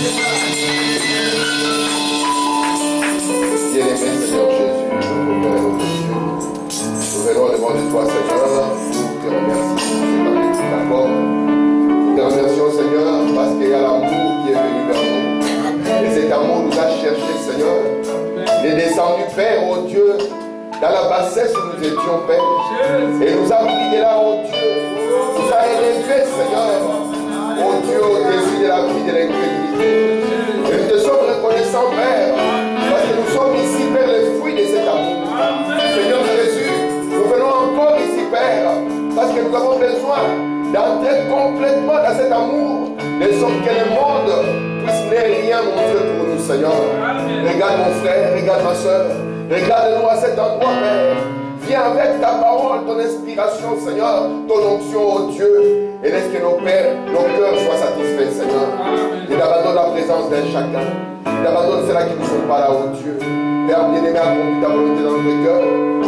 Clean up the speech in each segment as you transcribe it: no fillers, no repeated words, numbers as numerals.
Bien-aimé Seigneur Jésus, notre Père et notre Dieu, nous venons devant de toi, Seigneur, nous te remercions d'accord. Nous te remercions, Seigneur, parce qu'il y a l'amour qui est venu vers nous. Et cet amour nous a cherché, Seigneur. Il est descendu, Père, oh Dieu, dans la bassesse où nous étions, Père. Et nous a pris de là, oh Dieu. Nous a élevés, Seigneur, oh Dieu, au-dessus de la vie de l'incrédulité. Et nous te sommes reconnaissants, Père, parce que nous sommes ici, Père, les fruits de cet amour. Seigneur Jésus, nous venons encore ici, Père, parce que nous avons besoin d'entrer complètement dans cet amour, de sorte que le monde puisse ne rien montrer pour nous, Seigneur. Regarde mon frère, regarde ma soeur, regarde-nous à cet endroit, Père. Viens avec ta parole, ton inspiration, Seigneur, ton onction, oh Dieu. Et laisse que nos pères, nos cœurs soient satisfaits, Seigneur. Et d'abandonner la présence d'un chacun. Et d'abandonner ceux-là qui ne sont pas là, oh Dieu. Père bien-aimé, accomplis ta volonté dans notre cœur,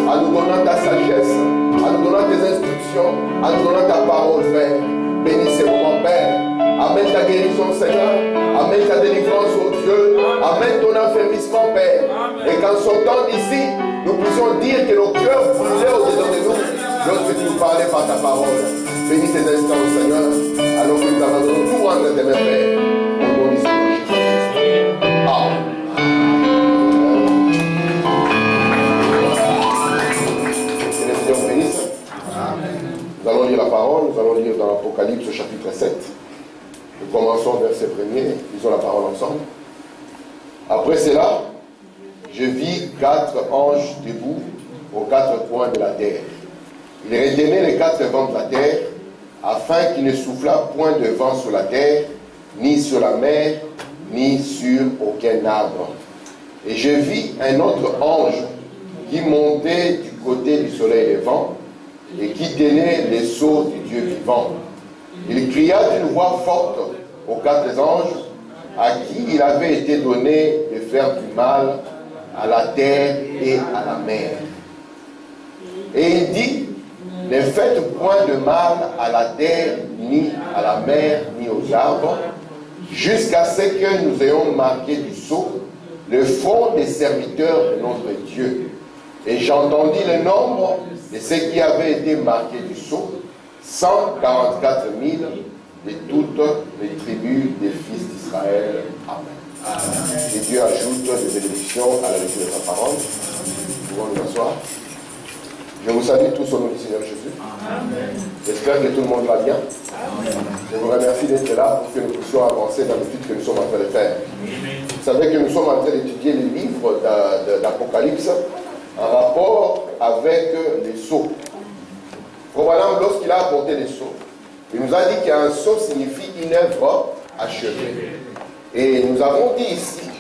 en nous donnant ta sagesse, en nous donnant tes instructions, en nous donnant ta parole, Père. Bénis ces moments, Père. Amène ta guérison, Seigneur. Amène ta délivrance, oh Dieu. Amène ton affermissement, Père. Et qu'en sortant d'ici, nous puissions dire que nos cœurs brûlaient au-dedans de nous lorsque tu nous parlais par ta parole. Bénis ces instants, Seigneur. Alors que nous abandonnons tout entre tes mains, Père. Au nom du Seigneur Jésus. Amen. Que le Seigneur bénisse. Nous allons lire la parole. Nous allons lire dans l'Apocalypse chapitre 7. Nous commençons verset 1er. Lisons la parole ensemble. Après cela, je vis 4 anges debout aux 4 coins de la terre. Ils retenaient les 4 vents de la terre, afin qu'il ne soufflât point de vent sur la terre, ni sur la mer, ni sur aucun arbre. Et je vis un autre ange qui montait du côté du soleil levant et qui tenait les sceaux du Dieu vivant. Il cria d'une voix forte aux 4 anges à qui il avait été donné de faire du mal à la terre et à la mer. Et il dit, ne faites point de mal à la terre, ni à la mer, ni aux arbres, jusqu'à ce que nous ayons marqué du sceau le front des serviteurs de notre Dieu. Et j'entendis le nombre de ceux qui avaient été marqués du sceau, 144 000 de toutes les tribus des fils d'Israël. Amen. Que Dieu ajoute des bénédictions à la lecture de sa parole. Nous pouvons nous asseoir. Je vous salue tous au nom du Seigneur Jésus. J'espère que tout le monde va bien. Amen. Je vous remercie d'être là pour que nous puissions avancer dans l'étude que nous sommes en train de faire. Vous savez que nous sommes en train d'étudier les livres d'Apocalypse en rapport avec les sceaux. Probablement, lorsqu'il a apporté les sceaux, il nous a dit qu'un sceau signifie une œuvre achevée. Et nous avons dit ici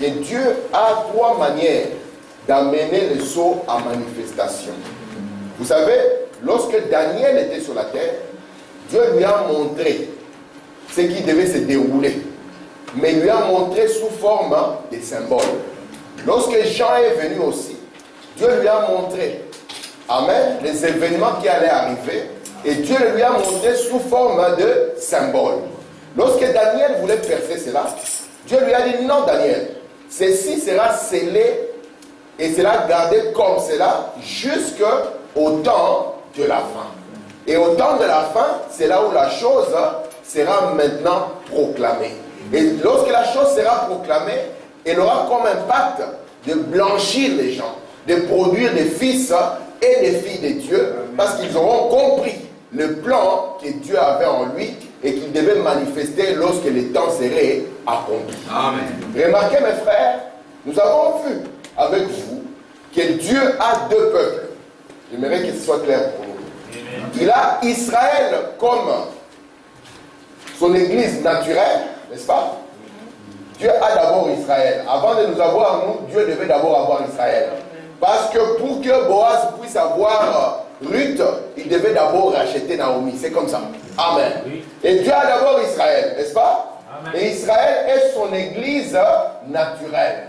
que Dieu a 3 manières d'amener le sceau à manifestation. Vous savez, lorsque Daniel était sur la terre, Dieu lui a montré ce qui devait se dérouler. Mais il lui a montré sous forme de symboles. Lorsque Jean est venu aussi, Dieu lui a montré, amen, les événements qui allaient arriver. Et Dieu lui a montré sous forme de symboles. Lorsque Daniel voulait percer cela, Dieu lui a dit, non Daniel, ceci sera scellé et sera gardé comme cela jusqu'au temps de la fin. Et au temps de la fin, c'est là où la chose sera maintenant proclamée. Et lorsque la chose sera proclamée, elle aura comme impact de blanchir les gens, de produire des fils et des filles de Dieu, parce qu'ils auront compris le plan que Dieu avait en lui et qu'il devait manifester lorsque le temps serait accompli. Amen. Remarquez mes frères, nous avons vu avec vous que Dieu a 2 peuples. J'aimerais que ce soit clair pour nous. Amen. Il a Israël comme son église naturelle, n'est-ce pas? Dieu a d'abord Israël. Avant de nous avoir, nous, Dieu devait d'abord avoir Israël. Parce que pour que Boaz puisse avoir Ruth, il devait d'abord racheter Naomi. C'est comme ça. Amen. Oui. Et Dieu a d'abord Israël, n'est-ce pas? Amen. Et Israël est son église naturelle.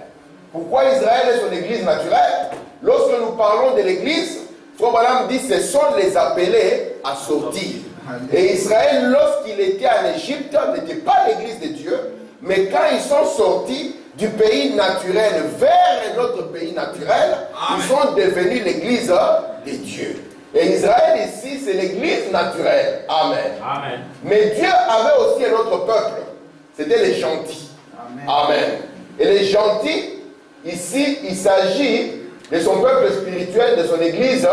Pourquoi Israël est son église naturelle? Lorsque nous parlons de l'église, Frère Branham dit ce sont les appelés à sortir. Amen. Et Israël, lorsqu'il était en Égypte, n'était pas l'église de Dieu, Mais quand ils sont sortis du pays naturel vers un autre pays naturel, Amen. Ils sont devenus l'église de Dieu. Et Israël ici, c'est l'église naturelle. Amen. Amen. Mais Dieu avait aussi un autre peuple. C'était les gentils. Amen. Amen. Et les gentils, ici, il s'agit de son peuple spirituel, de son église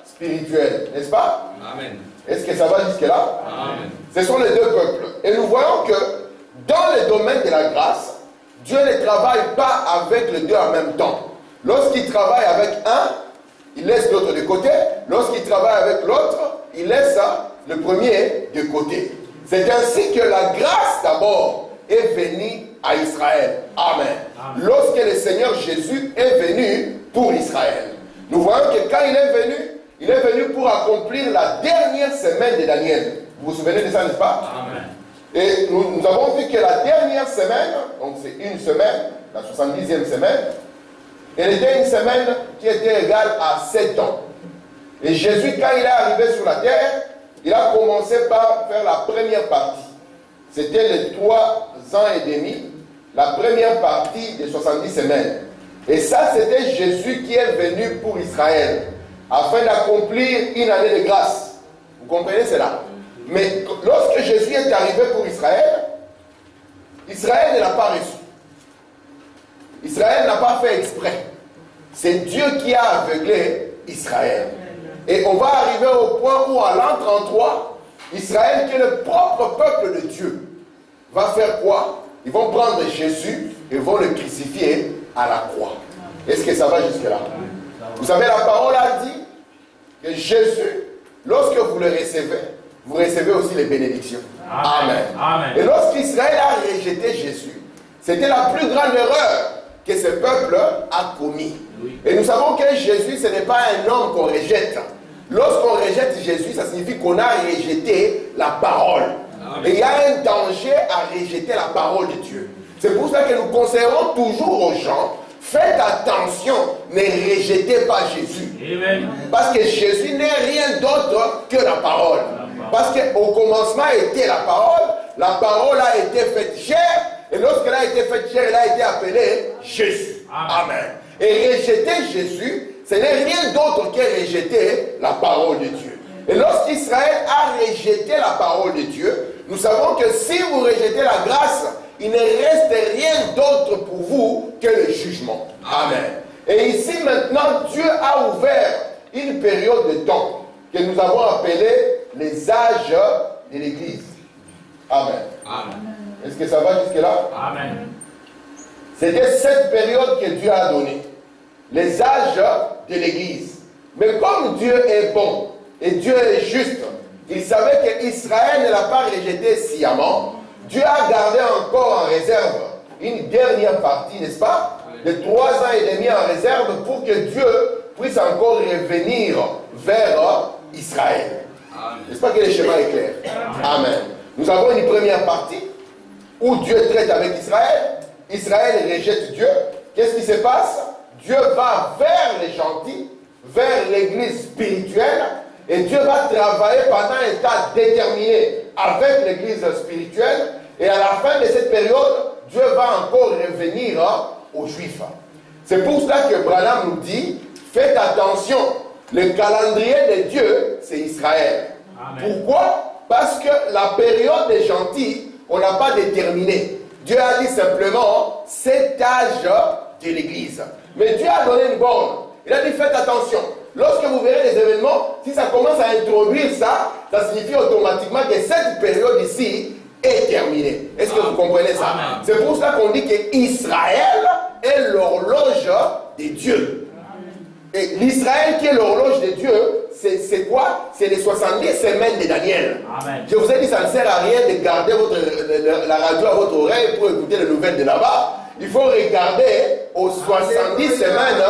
spirituelle. N'est-ce pas? Amen. Est-ce que ça va jusque-là? Amen. Ce sont les deux peuples. Et nous voyons que dans le domaine de la grâce, Dieu ne travaille pas avec les deux en même temps. Lorsqu'il travaille avec un, il laisse l'autre de côté. Lorsqu'il travaille avec l'autre, il laisse le premier de côté. C'est ainsi que la grâce d'abord est venue à Israël. Amen. Amen. Lorsque le Seigneur Jésus est venu pour Israël. Nous voyons que quand il est venu pour accomplir la dernière semaine de Daniel. Vous vous souvenez de ça, n'est-ce pas? Amen. Et nous avons vu que la dernière semaine, donc c'est une semaine, la 70e semaine, elle était une semaine qui était égale à 7 ans. Et Jésus, quand il est arrivé sur la terre, il a commencé par faire la première partie. C'était les 3 ans et demi, la première partie des 70 semaines. Et ça, c'était Jésus qui est venu pour Israël, afin d'accomplir une année de grâce. Vous comprenez cela? Mais lorsque Jésus est arrivé pour Israël, Israël ne l'a pas reçu. Israël n'a pas fait exprès. C'est Dieu qui a aveuglé Israël. Et on va arriver au point où, à l'an 33, Israël, qui est le propre peuple de Dieu, va faire quoi? Ils vont prendre Jésus et vont le crucifier à la croix. Est-ce que ça va jusque-là? Vous savez, la parole a dit que Jésus, lorsque vous le recevez, vous recevez aussi les bénédictions. Amen. Amen. Et lorsqu'Israël a rejeté Jésus, c'était la plus grande erreur que ce peuple a commis. Oui. Et nous savons que Jésus, ce n'est pas un homme qu'on rejette. Lorsqu'on rejette Jésus, ça signifie qu'on a rejeté la parole. Amen. Et il y a un danger à rejeter la parole de Dieu. C'est pour ça que nous conseillons toujours aux gens, faites attention, ne rejetez pas Jésus. Amen. Parce que Jésus n'est rien d'autre que la parole. Parce qu'au commencement était la parole a été faite chair, et lorsqu'elle a été faite chair, elle a été appelée Jésus. Amen. Et rejeter Jésus, ce n'est rien d'autre que rejeter la parole de Dieu. Et lorsqu'Israël a rejeté la parole de Dieu, nous savons que si vous rejetez la grâce, il ne reste rien d'autre pour vous que le jugement. Amen. Et ici maintenant, Dieu a ouvert une période de temps que nous avons appelée les âges de l'Église. Amen. Amen. Est-ce que ça va jusque-là? Amen. C'était cette période que Dieu a donnée. Les âges de l'Église. Mais comme Dieu est bon et Dieu est juste, il savait qu'Israël ne l'a pas rejeté sciemment. Dieu a gardé encore en réserve une dernière partie, n'est-ce pas? De 3 ans et demi en réserve pour que Dieu puisse encore revenir vers Israël. N'est-ce pas que le schéma est clair? Amen. Nous avons une première partie où Dieu traite avec Israël. Israël rejette Dieu. Qu'est-ce qui se passe? Dieu va vers les gentils, vers l'église spirituelle, et Dieu va travailler pendant un temps déterminé avec l'église spirituelle, et à la fin de cette période, Dieu va encore revenir aux Juifs. C'est pour cela que Branham nous dit, faites attention, le calendrier de Dieu, c'est Israël. Amen. Pourquoi? Parce que la période des gentils, on n'a pas déterminé. Dieu a dit simplement cet âge de l'église. Mais Dieu a donné une borne. Il a dit faites attention. Lorsque vous verrez les événements, si ça commence à introduire ça, ça signifie automatiquement que cette période ici est terminée. Est-ce que vous comprenez ça? C'est pour ça qu'on dit qu'Israël est l'horloge de Dieu. Et l'Israël qui est l'horloge de Dieu, c'est quoi? C'est les 70 semaines de Daniel. Amen. Je vous ai dit, ça ne sert à rien de garder la radio à votre oreille pour écouter les nouvelles de là-bas. Il faut regarder aux 70 semaines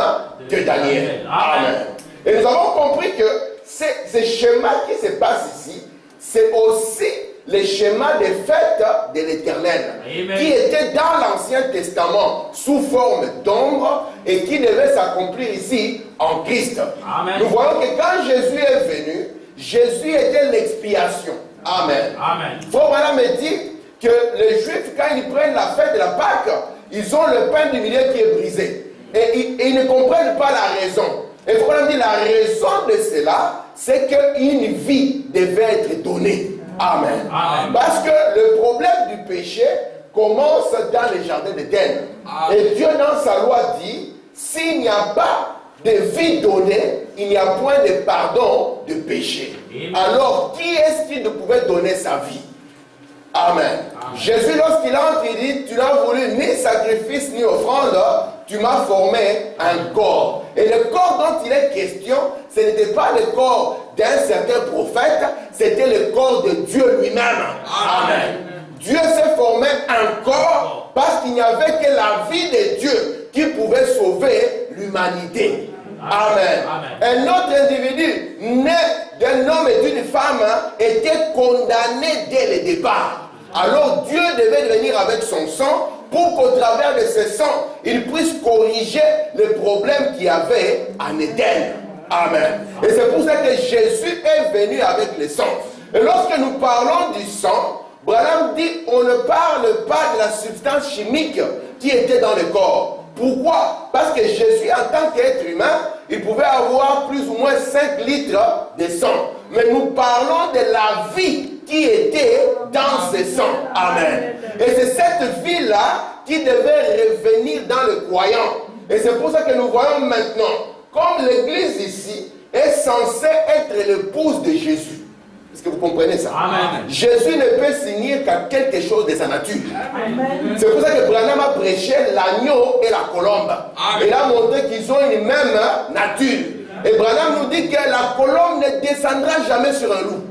de Daniel. Amen. Et nous avons compris que ce schéma qui se passe ici, c'est aussi le schéma des fêtes de l'Éternel, qui était dans l'Ancien Testament sous forme d'ombre et qui devait s'accomplir ici en Christ. Amen. Nous voyons que quand Jésus est venu, Jésus était l'expiation. Amen. Frère Branham me dit que les Juifs, quand ils prennent la fête de la Pâque, ils ont le pain du milieu qui est brisé. Et ils ne comprennent pas la raison. Et il faut dire la raison de cela, c'est qu'une vie devait être donnée. Amen. Amen. Parce que le problème du péché commence dans le jardin d'Éden. Et Dieu, dans sa loi, dit, s'il n'y a pas de vie donnée, il n'y a point de pardon de péché. Alors, qui est-ce qui ne pouvait donner sa vie? Amen. Amen. Jésus, lorsqu'il entre, il dit, tu n'as voulu ni sacrifice ni offrande, tu m'as formé un corps. Et le corps dont il est question, ce n'était pas le corps d'un certain prophète, c'était le corps de Dieu lui-même. Amen. Dieu s'est formé un corps parce qu'il n'y avait que la vie de Dieu qui pouvait sauver l'humanité. Amen. Amen. Un autre individu né d'un homme et d'une femme était condamné dès le départ. Alors Dieu devait venir avec son sang pour qu'au travers de ce sang, il puisse corriger les problèmes qu'il y avait en Éden. Amen. Et c'est pour ça que Jésus est venu avec le sang. Et lorsque nous parlons du sang, Branham dit, on ne parle pas de la substance chimique qui était dans le corps. Pourquoi? Parce que Jésus, en tant qu'être humain, il pouvait avoir plus ou moins 5 litres de sang. Mais nous parlons de la vie qui était dans ce sang. Amen. Et c'est cette vie-là qui devait revenir dans le croyant. Et c'est pour ça que nous voyons maintenant, comme l'église ici est censée être l'épouse de Jésus. Est-ce que vous comprenez ça? Amen. Jésus ne peut s'unir qu'à quelque chose de sa nature. C'est pour ça que Branham a prêché l'agneau et la colombe. Amen. Il a montré qu'ils ont une même nature. Et Branham nous dit que la colombe ne descendra jamais sur un loup.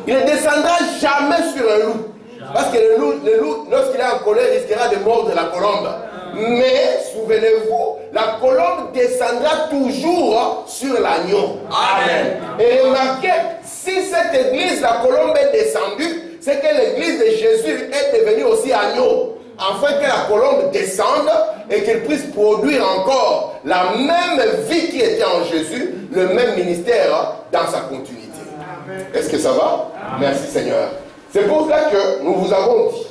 Il ne descendra jamais sur un loup. Parce que le loup, lorsqu'il est en colère, risquera de mordre la colombe. Mais, souvenez-vous, la colombe descendra toujours sur l'agneau. Amen. Et remarquez, si cette église, la colombe est descendue, c'est que l'église de Jésus est devenue aussi agneau. Afin que la colombe descende et qu'elle puisse produire encore la même vie qui était en Jésus, le même ministère dans sa continuité. Est-ce que ça va? Amen. Merci Seigneur. C'est pour ça que nous vous avons dit,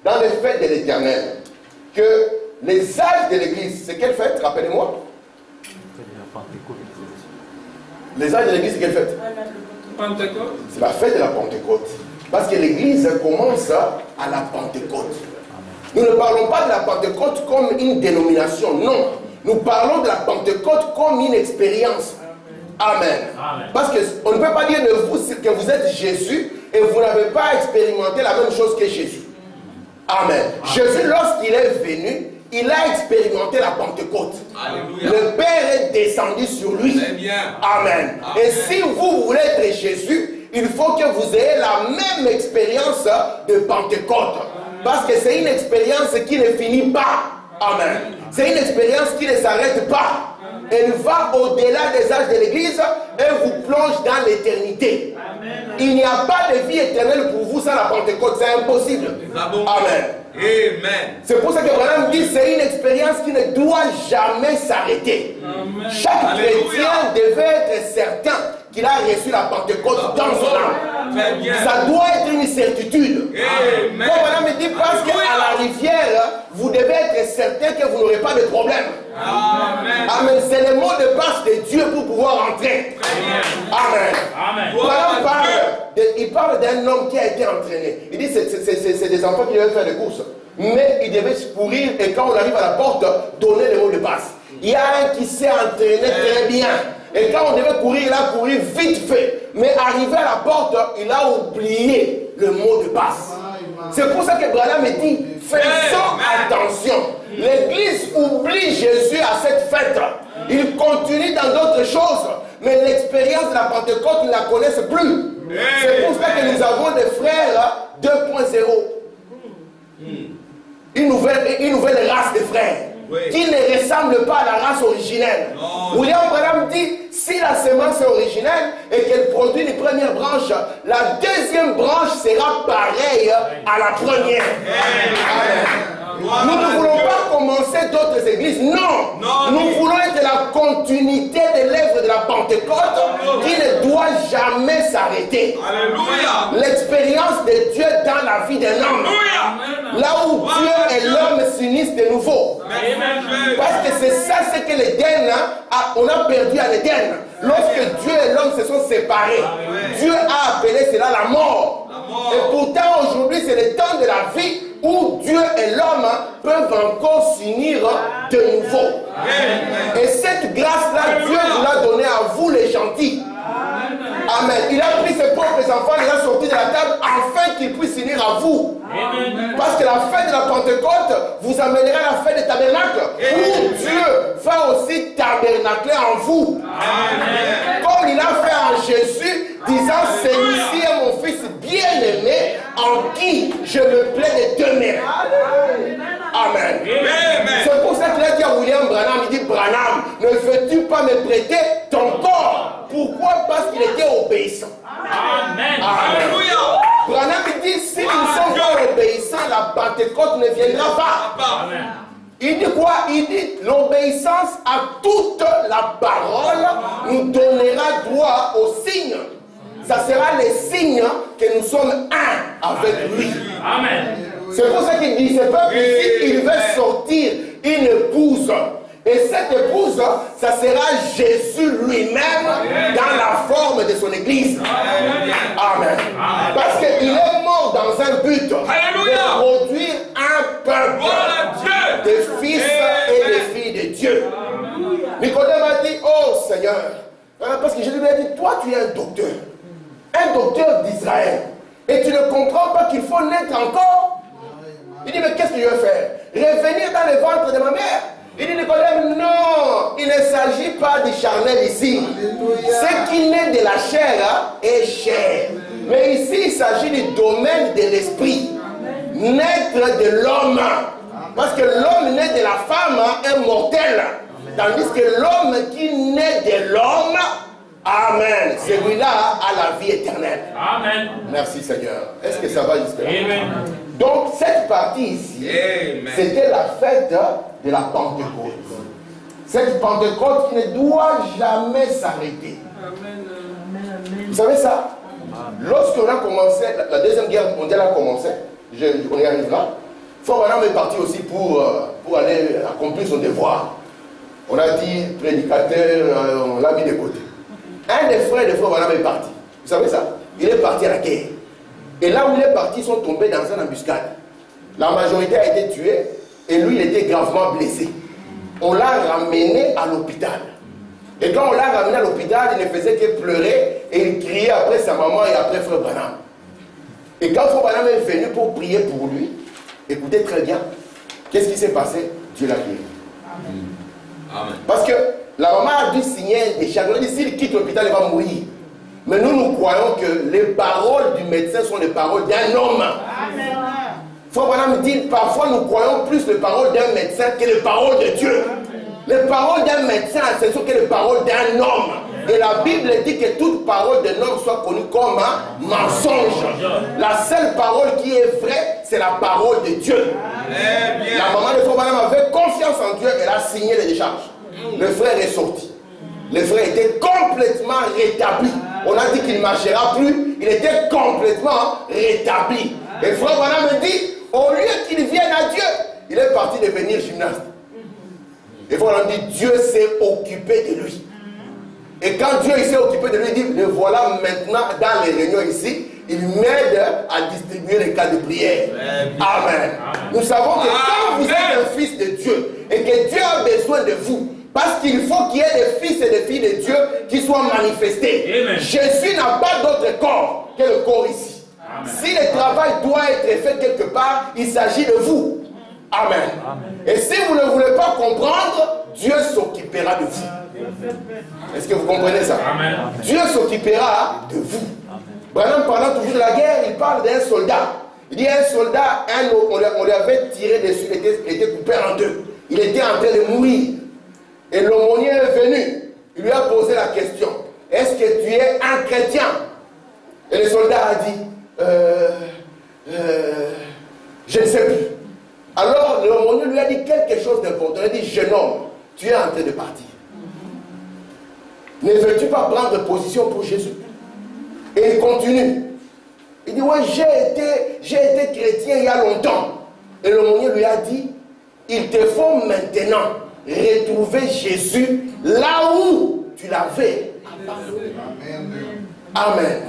dans les fêtes de l'Éternel, que les âges de l'Église, c'est quelle fête? Rappelez-moi. Les âges de l'Église, c'est quelle fête? Pentecôte. C'est la fête de la Pentecôte. Parce que l'Église commence à la Pentecôte. Nous ne parlons pas de la Pentecôte comme une dénomination, non. Nous parlons de la Pentecôte comme une expérience. Amen. Amen. Parce qu'on ne peut pas dire de vous que vous êtes Jésus et vous n'avez pas expérimenté la même chose que Jésus. Amen. Amen. Jésus, lorsqu'il est venu, il a expérimenté la Pentecôte. Alléluia. Le Père est descendu sur lui. Bien. Amen. Amen. Et si vous voulez être Jésus, il faut que vous ayez la même expérience de Pentecôte. Parce que c'est une expérience qui ne finit pas. Amen. C'est une expérience qui ne s'arrête pas. Elle va au-delà des âges de l'Église et vous plonge dans l'éternité. Il n'y a pas de vie éternelle pour vous sans la Pentecôte. C'est impossible. Amen. Amen. C'est pour ça que Branham dit que c'est une expérience qui ne doit jamais s'arrêter. Chaque chrétien devait être certain qu'il a reçu la Pentecôte dans son âme. Ça doit être une certitude. Comme Branham me dit, parce qu'à la rivière, vous devez être certain que vous n'aurez pas de problème. Amen. Amen. C'est le mot de passe de Dieu pour pouvoir entrer. Amen. Amen. Il parle d'un homme qui a été entraîné. Il dit c'est des enfants qui devaient faire des courses. Mais ils devaient courir et quand on arrive à la porte, donner le mot de passe. Il y a un qui s'est entraîné très bien. Et quand on devait courir, il a couru vite fait. Mais arrivé à la porte, il a oublié le mot de passe. C'est pour ça que Branham me dit, faisons attention. L'Église oublie Jésus à cette fête. Il continue dans d'autres choses. Mais l'expérience de la Pentecôte, ils ne la connaissent plus. C'est pour ça que nous avons des frères 2.0. Une nouvelle race de frères. Qui ne ressemble pas à la race originelle. William Branham dit, si la semence est originelle et qu'elle produit les premières branches, la deuxième branche sera pareille à la première. Nous ne voulons pas commencer d'autres églises. Non. Nous voulons être la continuité de l'œuvre de la Pentecôte. Pentecôte qui ne doit jamais s'arrêter. L'expérience de Dieu dans la vie d'un homme. Là où Dieu et l'homme s'unissent de nouveau. Parce que c'est ça ce que l'Éden, on a perdu à l'Éden. Lorsque Dieu et l'homme se sont séparés, Dieu a appelé cela la mort. Et pourtant aujourd'hui c'est le temps de la vie où Dieu et l'homme peuvent encore s'unir de nouveau. Et cette grâce-là, Dieu vous l'a donnée à vous les gentils. Amen. Il a pris ses propres enfants, il les a sortis de la table afin qu'ils puissent s'unir à vous. Parce que la fête de la Pentecôte vous amènera à la fête des tabernacles où Dieu va aussi tabernacler en vous. Comme il a fait en Jésus, disant celui-ci est mon fils bien-aimé en qui je me plais de demeurer. Amen. C'est pour ça qu'il a dit à William Branham, il dit Branham, ne veux-tu pas me prêter ton corps? Pourquoi? Parce qu'il était obéissant. Amen. Branham dit si nous sommes pas obéissants, la Pentecôte ne viendra pas. Amen. Il dit quoi? Il dit l'obéissance à toute la parole nous donnera droit aux signes. Ça sera les signes que nous sommes un avec lui. Amen. C'est pour ça qu'il dit ce peuple ici, il veut sortir une épouse. Et cette épouse, ça sera Jésus lui-même dans la forme de son église. Amen. Parce qu'il est mort dans un but de produire un peuple de fils et de filles de Dieu. Nicodème a dit, oh Seigneur, parce que Jésus lui a dit, toi tu es un docteur d'Israël. Et tu ne comprends pas qu'il faut naître encore. Il dit, mais qu'est-ce que je vais faire? Revenir dans le ventre de ma mère? Il dit Nicodème, non, il ne s'agit pas du charnel ici. Ce qui naît de la chair est chair. Mais ici, il s'agit du domaine de l'esprit. Naître de l'homme. Parce que l'homme né de la femme est mortel. Tandis que l'homme qui naît de l'homme, amen, celui-là a la vie éternelle. Amen. Merci Seigneur. Est-ce que ça va jusque-là? Donc cette partie ici, c'était la fête de la Pentecôte. Cette Pentecôte qui ne doit jamais s'arrêter. Vous savez ça? Lorsqu'on a commencé, la deuxième guerre mondiale a commencé, on y arrivera. Frère Branham est parti aussi pour aller accomplir son devoir. On a dit prédicateur, on l'a mis de côté. Un des frères de Frère Branham est parti. Vous savez ça? Il est parti à la guerre. Et là où il est parti, ils sont tombés dans une embuscade. La majorité a été tuée et lui, il était gravement blessé. On l'a ramené à l'hôpital. Et quand on l'a ramené à l'hôpital, il ne faisait que pleurer et il criait après sa maman et après Frère Branham. Et quand Frère Branham est venu pour prier pour lui, écoutez très bien, qu'est-ce qui s'est passé? Dieu l'a guéri. Amen. Parce que la maman a dû signer des chèques. On a dit s'il quitte l'hôpital, il va mourir. Mais nous croyons que les paroles du médecin sont les paroles d'un homme. Amen. Frère Branham dit, parfois nous croyons plus les paroles d'un médecin que les paroles de Dieu. Les paroles d'un médecin, ce sont que les paroles d'un homme. Et la Bible dit que toute parole d'un homme soit connue comme un mensonge. La seule parole qui est vraie, c'est la parole de Dieu. La maman de Frère Branham avait confiance en Dieu, elle a signé les décharges. Le frère est sorti. Le frère était complètement rétabli. On a dit qu'il ne marchera plus, il était complètement rétabli. Et Frère Branham me dit, au lieu qu'il vienne à Dieu, il est parti devenir gymnaste. Et Frère Branham dit, Dieu s'est occupé de lui. Et quand Dieu s'est occupé de lui, il dit, le voilà maintenant dans les réunions ici, il m'aide à distribuer les cas de prière. Amen. Nous savons que quand vous êtes un fils de Dieu et que Dieu a besoin de vous, parce qu'il faut qu'il y ait des fils et des filles de Dieu qui soient manifestés. Amen. Jésus n'a pas d'autre corps que le corps ici. Amen. Si le travail doit être fait quelque part, il s'agit de vous. Amen. Amen. Et si vous ne voulez pas comprendre, Dieu s'occupera de vous. Est-ce que vous comprenez ça? Amen. Dieu s'occupera de vous. Branham, parlant toujours de la guerre, il parle d'un soldat. Il dit un soldat, on lui avait tiré dessus, il était coupé en deux. Il était en train de mourir. Et l'aumônier est venu. Il lui a posé la question. Est-ce que tu es un chrétien? Et le soldat a dit, je ne sais plus. Alors l'aumônier lui a dit quelque chose d'important. Il a dit, jeune homme, tu es en train de partir. Ne veux-tu pas prendre position pour Jésus? Et il continue. Il dit, ouais, j'ai été chrétien il y a longtemps. Et l'aumônier lui a dit, il te faut maintenant retrouver Jésus là où tu l'avais abandonné. Amen. Amen.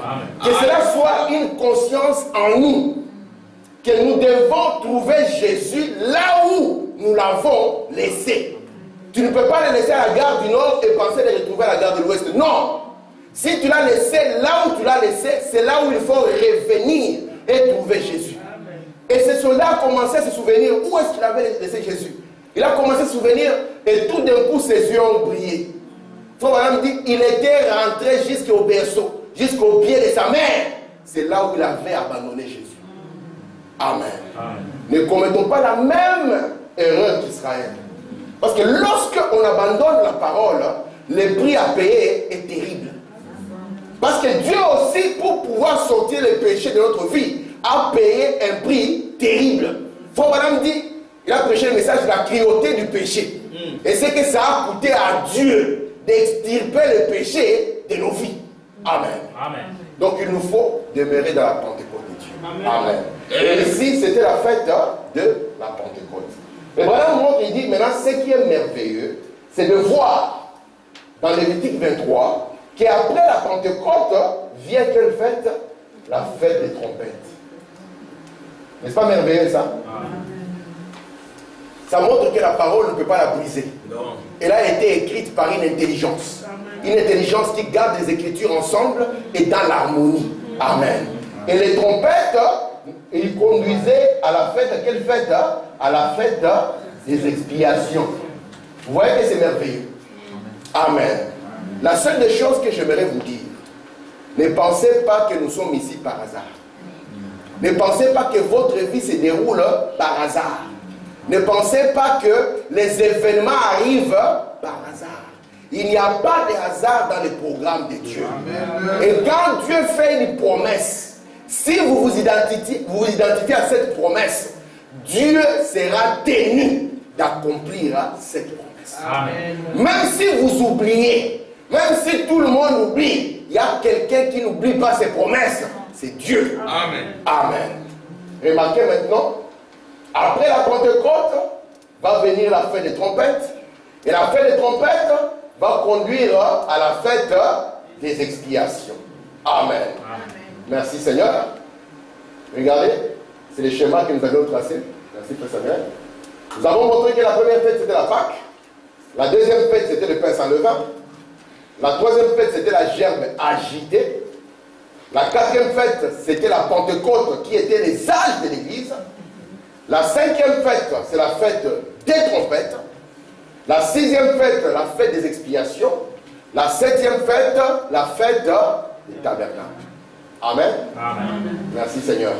Que cela soit une conscience en nous, que nous devons trouver Jésus là où nous l'avons laissé. Tu ne peux pas le laisser à la gare du Nord et penser de le retrouver à la gare de l'Ouest. Non. Si tu l'as laissé là où tu l'as laissé, c'est là où il faut revenir et trouver Jésus. Amen. Et ce soldat a commencé à se souvenir où est-ce qu'il avait laissé Jésus. Il a commencé à se souvenir et tout d'un coup ses yeux ont brillé. Frère Branham dit, il était rentré jusqu'au berceau, jusqu'au pied de sa mère. C'est là où il avait abandonné Jésus. Amen. Amen. Ne commettons pas la même erreur qu'Israël. Parce que lorsque on abandonne la parole, le prix à payer est terrible. Parce que Dieu aussi, pour pouvoir sortir les péchés de notre vie, a payé un prix terrible. Frère Branham dit, il a prêché le message de la cruauté du péché. Et c'est que ça a coûté à Dieu d'extirper le péché de nos vies. Amen. Amen. Donc il nous faut demeurer dans la Pentecôte de Dieu. Amen. Et ici, c'était la fête de la Pentecôte. Et voilà, il dit maintenant, ce qui est merveilleux, c'est de voir dans Lévitique 23 qu'après la Pentecôte vient quelle fête? La fête des trompettes. N'est-ce pas merveilleux ça? Ça montre que la parole ne peut pas la briser. Non. Elle a été écrite par une intelligence. Une intelligence qui garde les Écritures ensemble et dans l'harmonie. Amen. Et les trompettes, ils conduisaient à la fête, à quelle fête? À la fête des expiations. Vous voyez que c'est merveilleux. Amen. La seule des choses que j'aimerais vous dire, ne pensez pas que nous sommes ici par hasard. Ne pensez pas que votre vie se déroule par hasard. Ne pensez pas que les événements arrivent par hasard. Il n'y a pas de hasard dans le programme de Dieu. Amen. Et quand Dieu fait une promesse, si vous vous identifiez à cette promesse, Dieu sera tenu d'accomplir cette promesse. Amen. Même si vous oubliez, même si tout le monde oublie, il y a quelqu'un qui n'oublie pas ses promesses. C'est Dieu. Amen. Amen. Remarquez maintenant, après la Pentecôte, va venir la fête des trompettes. Et la fête des trompettes va conduire à la fête des expiations. Amen. Amen. Merci Seigneur. Regardez, c'est les schémas que nous avions tracés. Merci Frère Samuel. Nous avons montré que la première fête c'était la Pâque. La deuxième fête c'était le pain sans levain. La troisième fête c'était la gerbe agitée. La quatrième fête c'était la Pentecôte qui était les âges de l'Église. La cinquième fête c'est la fête des trompettes. La sixième fête, la fête des expiations. La septième fête, la fête des tabernacles. Amen. Amen. Merci Seigneur.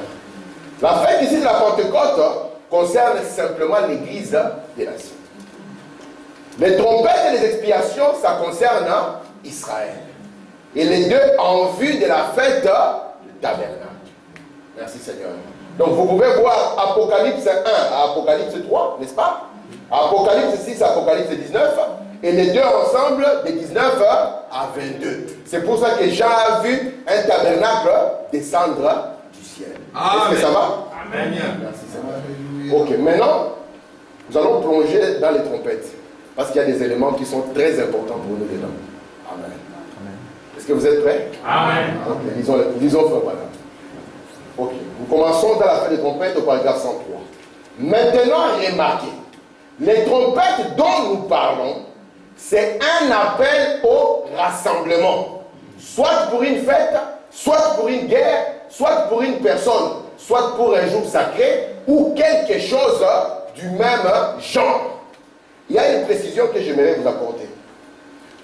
La fête ici de la Pentecôte concerne simplement l'église des nations. Les trompettes et les expiations, ça concerne Israël. Et les deux en vue de la fête du tabernacle. Merci Seigneur. Donc vous pouvez voir Apocalypse 1 à Apocalypse 3, n'est-ce pas? Apocalypse 6 à Apocalypse 19, et les deux ensemble de 19 à 22. C'est pour ça que Jean a vu un tabernacle descendre du ciel. Est-ce que ça va? Amen. Merci Seigneur. Ok, maintenant, nous allons plonger dans les trompettes, parce qu'il y a des éléments qui sont très importants pour nous dedans. Amen. Est-ce que vous êtes prêts? Amen. Ok, disons frère Branham. Ok, nous commençons dans la fête des trompettes au paragraphe 103. Maintenant, remarquez. Les trompettes dont nous parlons, c'est un appel au rassemblement. Soit pour une fête, soit pour une guerre, soit pour une personne, soit pour un jour sacré, ou quelque chose du même genre. Il y a une précision que j'aimerais vous apporter.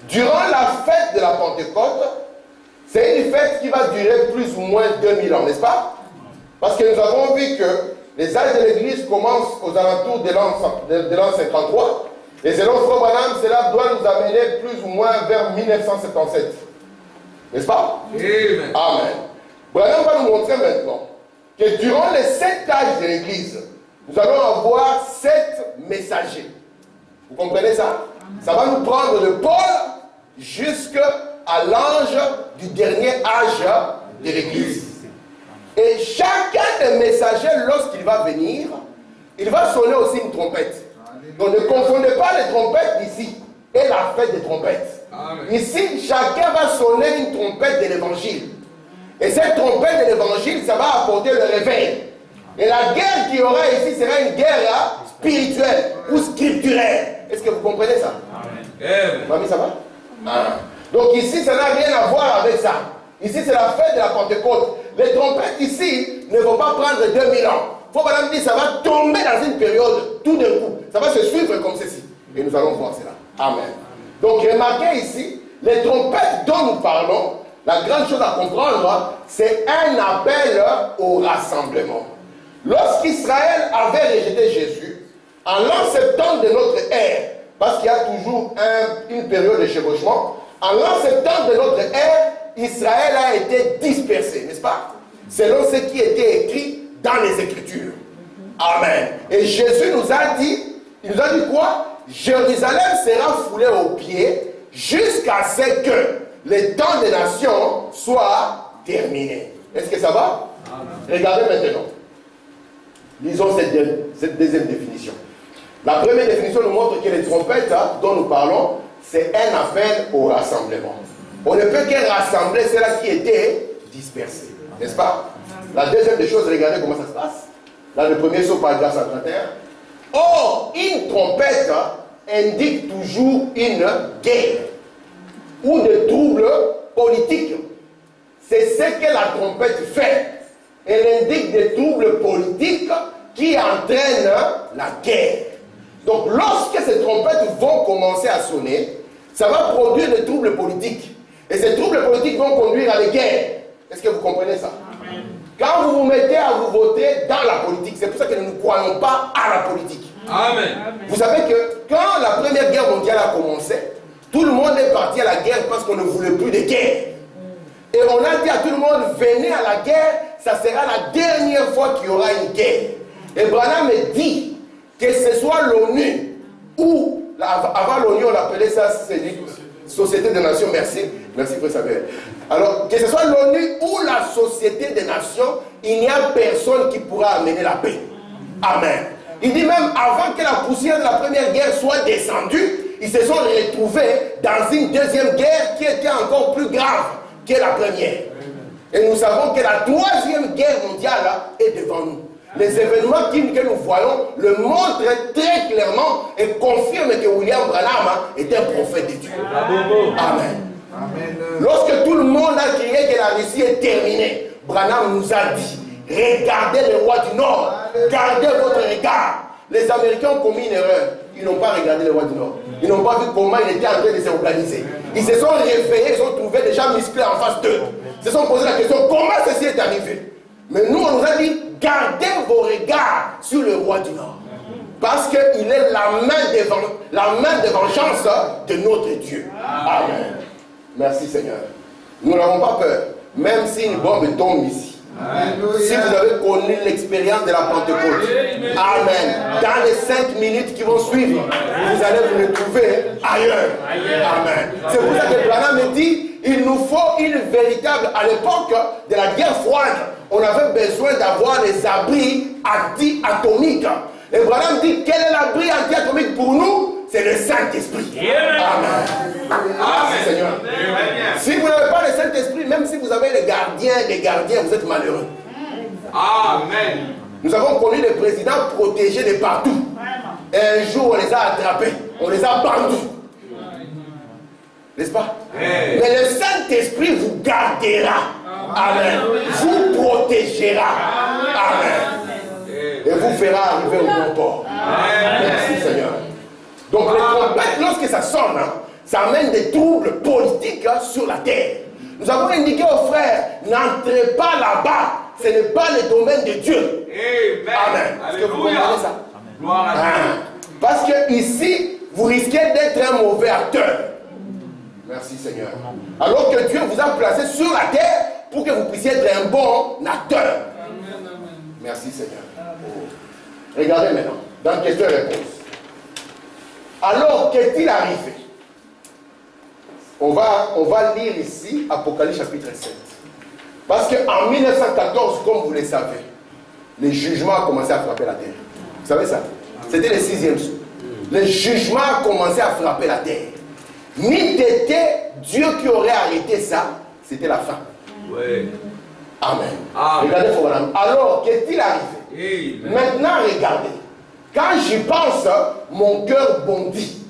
Durant la fête de la Pentecôte, c'est une fête qui va durer plus ou moins 2000 ans, n'est-ce pas? Parce que nous avons vu que les âges de l'Église commencent aux alentours de l'an 53. Et selon Frère Branham, cela doit nous amener plus ou moins vers 1977. N'est-ce pas? Amen. Amen. Branham va nous montrer maintenant que durant les 7 âges de l'Église, nous allons avoir 7 messagers. Vous comprenez ça? Ça va nous prendre de Paul jusqu'à l'ange du dernier âge de l'Église. Et chacun des messagers, lorsqu'il va venir, il va sonner aussi une trompette. Donc ne confondez pas les trompettes d'ici et la fête des trompettes. Amen. Ici, chacun va sonner une trompette de l'évangile. Et cette trompette de l'évangile, ça va apporter le réveil. Et la guerre qu'il y aura ici sera une guerre spirituelle ou scripturelle. Est-ce que vous comprenez ça? Amen. Mamie, ça va? Amen. Donc ici, ça n'a rien à voir avec ça. Ici, c'est la fête de la Pentecôte. Les trompettes ici ne vont pas prendre 2000 ans. Il faut madame dire, ça va tomber dans une période tout d'un coup. Ça va se suivre comme ceci. Et nous allons voir cela. Amen. Donc remarquez ici, les trompettes dont nous parlons, la grande chose à comprendre, c'est un appel au rassemblement. Lorsqu'Israël avait rejeté Jésus, en l'an 70 de notre ère, parce qu'il y a toujours une période de chevauchement, en l'an 70 de notre ère, Israël a été dispersé, n'est-ce pas? Selon ce qui était écrit dans les Écritures. Amen. Et Jésus nous a dit, il nous a dit quoi? Jérusalem sera foulée aux pieds jusqu'à ce que les temps des nations soient terminés. Est-ce que ça va? Amen. Regardez maintenant. Lisons cette deuxième définition. La première définition nous montre que les trompettes dont nous parlons, c'est un appel au rassemblement. On ne peut que rassembler ceux-là qui étaient dispersés. N'est-ce pas? La deuxième des choses, regardez comment ça se passe. Là, le premier saut, paragraphe 131. Or, une trompette indique toujours une guerre ou des troubles politiques. C'est ce que la trompette fait. Elle indique des troubles politiques qui entraînent la guerre. Donc, lorsque ces trompettes vont commencer à sonner, ça va produire des troubles politiques. Et ces troubles politiques vont conduire à des guerres. Est-ce que vous comprenez ça? Amen. Quand vous vous mettez à vous voter dans la politique, c'est pour ça que nous ne croyons pas à la politique. Amen. Vous savez que quand la Première Guerre mondiale a commencé, tout le monde est parti à la guerre parce qu'on ne voulait plus de guerre. Et on a dit à tout le monde, venez à la guerre, ça sera la dernière fois qu'il y aura une guerre. Et Branham me dit que ce soit l'ONU ou, avant l'ONU on appelait ça Société des Nations, merci Frère Samuel. Alors, que ce soit l'ONU ou la Société des Nations, il n'y a personne qui pourra amener la paix. Amen. Il dit même, avant que la poussière de la première guerre soit descendue, ils se sont retrouvés dans une deuxième guerre qui était encore plus grave que la première. Et nous savons que la troisième guerre mondiale est devant nous. Les événements que nous voyons le montrent très clairement et confirment que William Branham est un prophète de Dieu. Amen. Amen. Lorsque tout le monde a crié que la Russie est terminée, Branham nous a dit, regardez les rois du Nord, gardez votre regard. Les Américains ont commis une erreur. Ils n'ont pas regardé les rois du Nord. Ils n'ont pas vu comment ils étaient en train de s'organiser. Ils se sont réveillés, ils ont trouvé des gens musclés en face d'eux. Ils se sont posé la question, comment ceci est arrivé? Mais nous, on nous a dit, gardez vos regards sur le roi du Nord. Parce qu'il est la main de vengeance de notre Dieu. Amen. Merci Seigneur. Nous n'avons pas peur, même si une bombe tombe ici. Amen. Si vous avez connu l'expérience de la Pentecôte, Amen. Dans les 5 minutes qui vont suivre, vous allez vous retrouver ailleurs. Amen. C'est pour ça que Branham me dit, il nous faut une véritable, à l'époque de la guerre froide, on avait besoin d'avoir des abris anti-atomiques. Et Branham dit, quel est l'abri anti-atomique pour nous? C'est le Saint-Esprit. Amen. Merci Seigneur. Si vous n'avez pas le Saint-Esprit, même si vous avez des gardiens, vous êtes malheureux. Amen. Nous avons connu des présidents protégés de partout. Et un jour, on les a attrapés. On les a bandus. N'est-ce pas? Mais le Saint-Esprit vous gardera. Amen. Vous protégera. Amen. Et vous fera arriver au bon port. Merci Seigneur. Donc les trompettes, lorsque ça sonne, ça amène des troubles politiques sur la terre. Nous avons indiqué aux frères, n'entrez pas là-bas. Ce n'est pas le domaine de Dieu. Amen. Est-ce que vous comprenez ça? Parce que ici, vous risquez d'être un mauvais acteur. Merci Seigneur. Alors que Dieu vous a placé sur la terre pour que vous puissiez être un bon acteur. Merci Seigneur. Regardez maintenant, dans question et réponse. Alors, qu'est-il arrivé? On va lire ici Apocalypse chapitre 7. Parce qu'en 1914, comme vous le savez, le jugement a commencé à frapper la terre. Vous savez ça? C'était le 6e sceau. Le jugement a commencé à frapper la terre. Ni était Dieu qui aurait arrêté ça, c'était la fin. Oui. Amen. Amen. Regardez, madame. Alors, qu'est-il arrivé? Maintenant, regardez. Quand j'y pense, mon cœur bondit.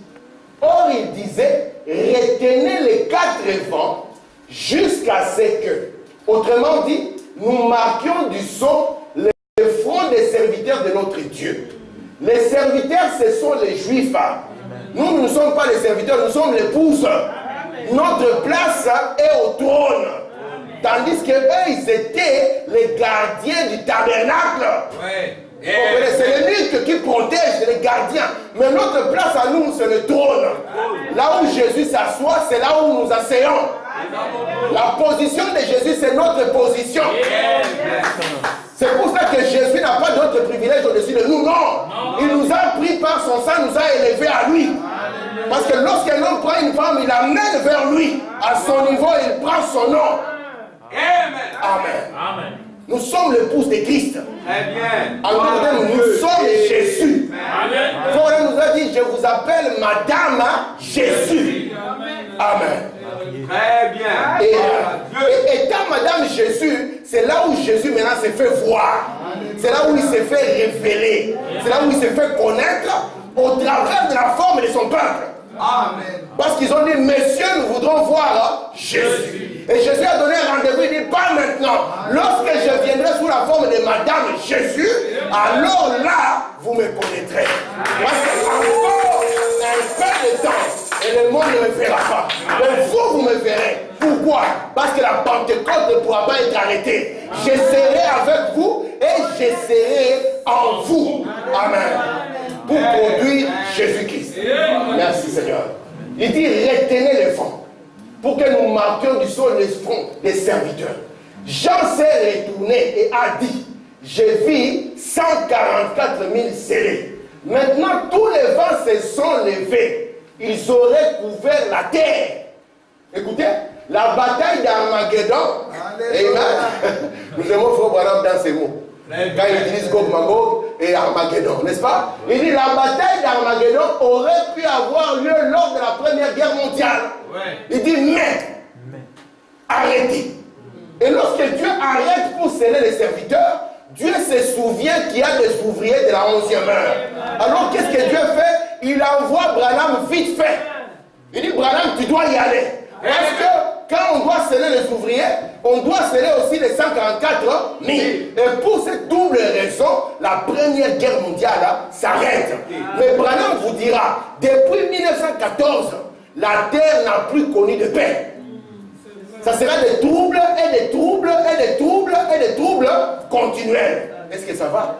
Or, il disait, retenez les 4 vents jusqu'à ce que, autrement dit, nous marquions du sceau le front des serviteurs de notre Dieu. Les serviteurs, ce sont les Juifs. Nous ne sommes pas les serviteurs, nous sommes l'épouse. Notre place est au trône. Tandis que eux, ils étaient les gardiens du tabernacle. C'est les milques qui protègent les gardiens. Mais notre place à nous, c'est le trône. Là où Jésus s'assoit, c'est là où nous asseyons. La position de Jésus, c'est notre position. C'est pour ça que Jésus n'a pas d'autre privilège au-dessus de nous. Non. Il nous a pris par son sang, nous a élevés à lui. Parce que lorsqu'un homme prend une femme, il l'amène vers lui. À son niveau, il prend son nom. Amen. Nous sommes l'épouse de Christ. Alors, nous sommes Jésus. Paul nous a dit, je vous appelle Madame Jésus. Amen. Très bien. Et étant Madame Jésus, c'est là où Jésus maintenant se fait voir. C'est là où il se fait révéler. C'est là où il se fait connaître au travers de la forme de son peuple. Amen. Parce qu'ils ont dit, messieurs, nous voudrons voir Jésus. Et Jésus a donné un rendez-vous, il dit, pas maintenant. Lorsque je viendrai sous la forme de Madame Jésus, alors là, vous me connaîtrez. Parce que encore un peu de temps, et le monde ne me verra pas. Mais vous me verrez. Pourquoi? Parce que la Pentecôte ne pourra pas être arrêtée. Je serai avec vous et je serai en vous. Amen. Pour produire Jésus-Christ. Merci Seigneur. Il dit, retenez les fonds pour que nous marquions du sol les fonds des serviteurs. Jean s'est retourné et a dit, j'ai vu 144 000 scellés. Maintenant, tous les vents se sont levés. Ils auraient couvert la terre. Écoutez, la bataille d'Armageddon. Amen. Nous aimons Frère Branham dans ces mots. Quand il utilise Gog Magog et Armageddon, n'est-ce pas? Il dit la bataille d'Armageddon aurait pu avoir lieu lors de la Première Guerre mondiale. Il dit mais arrêtez. Et lorsque Dieu arrête pour sceller les serviteurs, Dieu se souvient qu'il y a des ouvriers de la 11e heure. Alors qu'est-ce que Dieu fait? Il envoie Branham vite fait. Il dit Branham, tu dois y aller. Parce que quand on doit sceller les ouvriers, on doit sceller aussi les 144 000. Et pour cette double raison, la Première Guerre mondiale s'arrête. Mais Branham vous dira, depuis 1914, la terre n'a plus connu de paix. Ça sera des troubles et des troubles et des troubles et des troubles continuels. Est-ce que ça va?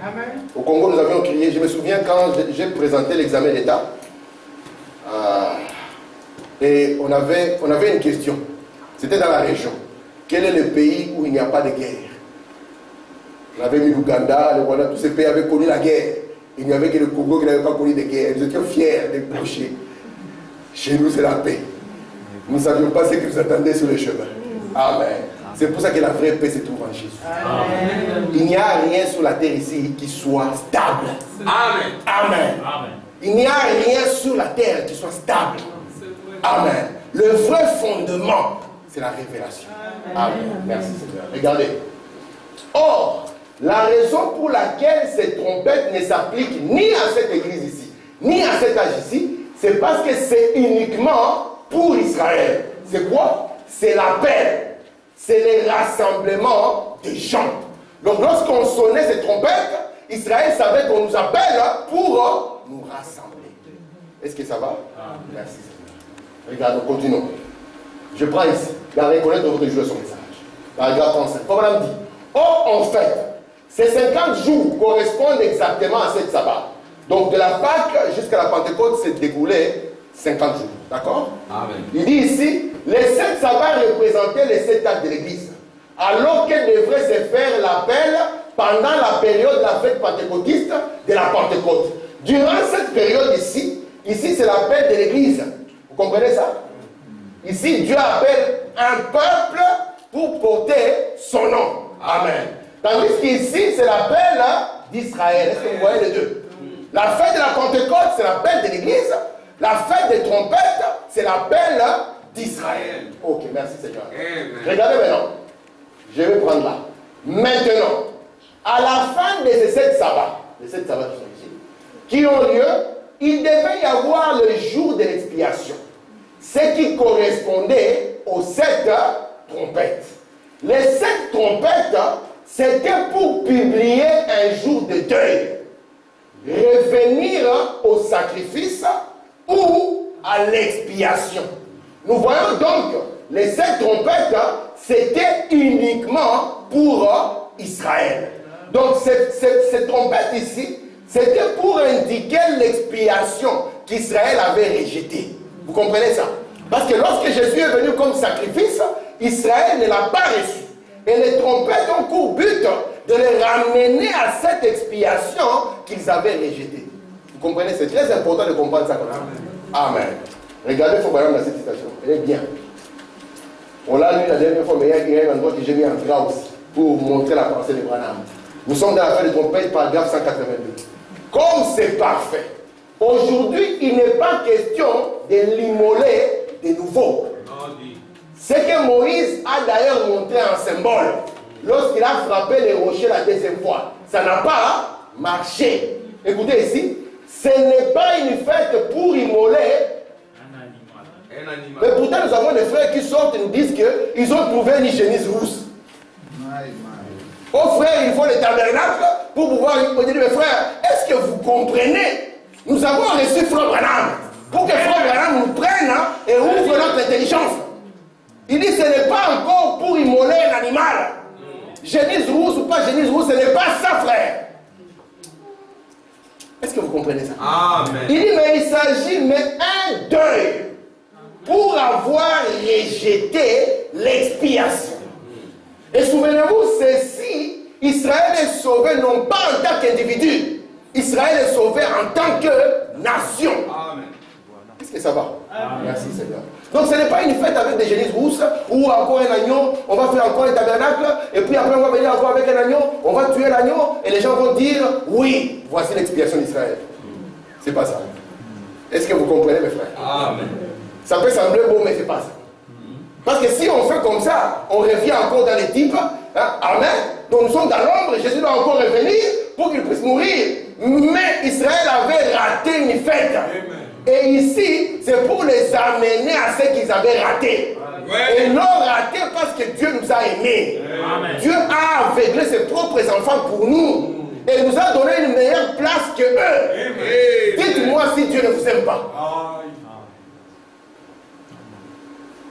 Amen. Au Congo, nous avions crié, je me souviens quand j'ai présenté l'examen d'État, et on avait une question. C'était dans la région. Quel est le pays où il n'y a pas de guerre? On avait mis l'Ouganda, le Rwanda, tous ces pays avaient connu la guerre. Il n'y avait que le Congo qui n'avait pas connu de guerre. Nous étions fiers de prêcher. Chez nous, c'est la paix. Nous ne savions pas ce qui nous attendait sur le chemin. Amen. C'est pour ça que la vraie paix se trouve en Jésus. Amen. Il n'y a rien sur la terre ici qui soit stable. Amen. Amen. Amen. Il n'y a rien sur la terre qui soit stable. Amen. Le vrai fondement, c'est la révélation. Amen. Merci Seigneur. Regardez. Or, la raison pour laquelle ces trompettes ne s'appliquent ni à cette église ici, ni à cet âge ici, c'est parce que c'est uniquement pour Israël. C'est quoi? C'est l'appel. C'est les rassemblements des gens. Donc lorsqu'on sonnait ces trompettes, Israël savait qu'on nous appelle pour nous rassembler. Est-ce que ça va? Merci Seigneur. Regarde, continuons. Je prends ici. La reconnaître votre jour son message. Paragraphe 35. Comme on dit. Or, en fait, ces 50 jours correspondent exactement à cette sabbat. Donc, de la Pâque jusqu'à la Pentecôte, c'est découlé 50 jours. D'accord? Amen. Il dit ici, les 7 sabbats représentaient les 7 actes de l'Église. Alors qu'elle devrait se faire l'appel pendant la période de la fête pentecôtiste de la Pentecôte. Durant cette période ici c'est l'appel de l'Église. Vous comprenez ça? Ici, Dieu appelle un peuple pour porter son nom. Amen. Tandis qu'ici, c'est l'appel d'Israël. Est-ce que vous voyez les deux? La fête de la Pentecôte, c'est l'appel de l'Église. La fête des trompettes, c'est l'appel d'Israël. Ok, merci Seigneur. Regardez maintenant. Je vais prendre là. Maintenant, à la fin de ces 7 sabbats, les 7 sabbats qui sont ici, qui ont lieu, il devait y avoir le jour de l'expiation. Ce qui correspondait aux 7 trompettes. Les 7 trompettes, c'était pour publier un jour de deuil. Revenir au sacrifice ou à l'expiation. Nous voyons donc les 7 trompettes, c'était uniquement pour Israël. Donc cette trompette ici, c'était pour indiquer l'expiation qu'Israël avait rejetée. Vous comprenez ça? Parce que lorsque Jésus est venu comme sacrifice, Israël ne l'a pas reçu. Et les trompettes ont pour but de les ramener à cette expiation qu'ils avaient rejetée. Vous comprenez? C'est très important de comprendre ça comme ça. Amen. Regardez Foubaram dans cette citation. Elle est bien. On l'a lu la dernière fois, mais il y a un endroit que j'ai mis en gras aussi pour montrer la pensée de Branham. Nous sommes dans la fin de trompette, paragraphe 182. Comme c'est parfait, aujourd'hui, il n'est pas question de l'immoler de nouveau. Ce que Moïse a d'ailleurs montré en symbole, lorsqu'il a frappé les rochers la deuxième fois, ça n'a pas marché. Écoutez ici, ce n'est pas une fête pour immoler un animal. Mais pourtant, nous avons des frères qui sortent et nous disent qu'ils ont trouvé une chemise rousse. Oh frère, il faut le tabernacle pour pouvoir dire, mes frères, est-ce que vous comprenez? Nous avons reçu Frère Branham pour que Frère Branham nous prenne et ouvre notre intelligence. Il dit, ce n'est pas encore pour immoler un animal. Génisse rousse ou pas génisse rousse, ce n'est pas ça, frère. Est-ce que vous comprenez ça? Amen. Il dit, mais il s'agit un deuil pour avoir rejeté l'expiation. Et souvenez-vous, ceci, Israël est sauvé non pas en tant qu'individu, Israël est sauvé en tant que nation. Amen. Est-ce que ça va? Amen. Merci Seigneur. Donc ce n'est pas une fête avec des génisses rousses ou encore un agneau, on va faire encore un tabernacle et puis après on va venir encore avec un agneau, on va tuer l'agneau et les gens vont dire oui, voici l'expiation d'Israël. C'est pas ça. Est-ce que vous comprenez mes frères? Amen. Ça peut sembler beau mais c'est pas ça. Parce que si on fait comme ça, on revient encore dans les types. Hein? Amen. Donc nous sommes dans l'ombre et Jésus doit encore revenir pour qu'il puisse mourir. Mais Israël avait raté une fête. Amen. Et ici, c'est pour les amener à ce qu'ils avaient raté. Ouais. Et non raté parce que Dieu nous a aimés. Amen. Dieu a aveuglé ses propres enfants pour nous. Et nous a donné une meilleure place que eux. Dites-moi si Dieu ne vous aime pas.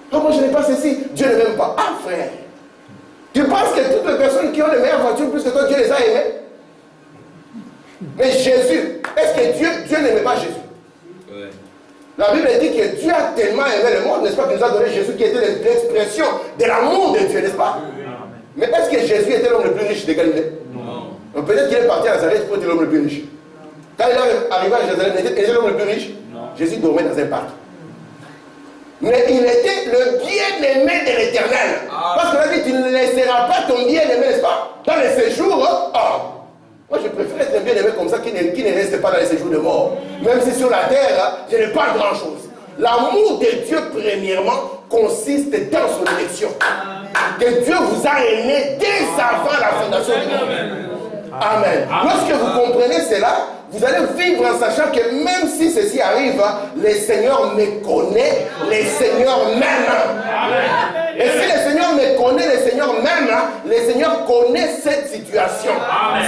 Oh, moi je n'ai pas ceci, Dieu ne m'aime pas. Ah frère, tu penses que toutes les personnes qui ont les meilleures voitures plus que toi, Dieu les a aimées? Mais Jésus, est-ce que Dieu n'aimait pas Jésus? Ouais. La Bible dit que Dieu a tellement aimé le monde, n'est-ce pas, qu'il nous a donné Jésus qui était l'expression de l'amour de Dieu, n'est-ce pas? Mais est-ce que Jésus était l'homme le plus riche de Galilée? Non. Peut-être qu'il est parti à Nazareth pour être l'homme le plus riche. Quand il est arrivé à Jérusalem, il était l'homme le plus riche? Non. Jésus dormait dans un parc. Mais il était le bien-aimé de l'Éternel. Parce que là, dit, tu ne laisseras pas ton bien-aimé, n'est-ce pas? Dans les séjours, moi je préfère être un bien-aimé comme ça qui ne reste pas dans les séjours de mort. Même si sur la terre, je n'ai pas grand-chose. L'amour de Dieu, premièrement, consiste dans son élection. Que Dieu vous a aimé dès avant la fondation du monde. Amen. Lorsque vous comprenez cela, vous allez vivre en sachant que même si ceci arrive, le Seigneur me connaît, le Seigneur m'aime. Et si le Seigneur me connaît, le Seigneur m'aime, le Seigneur connaît cette situation.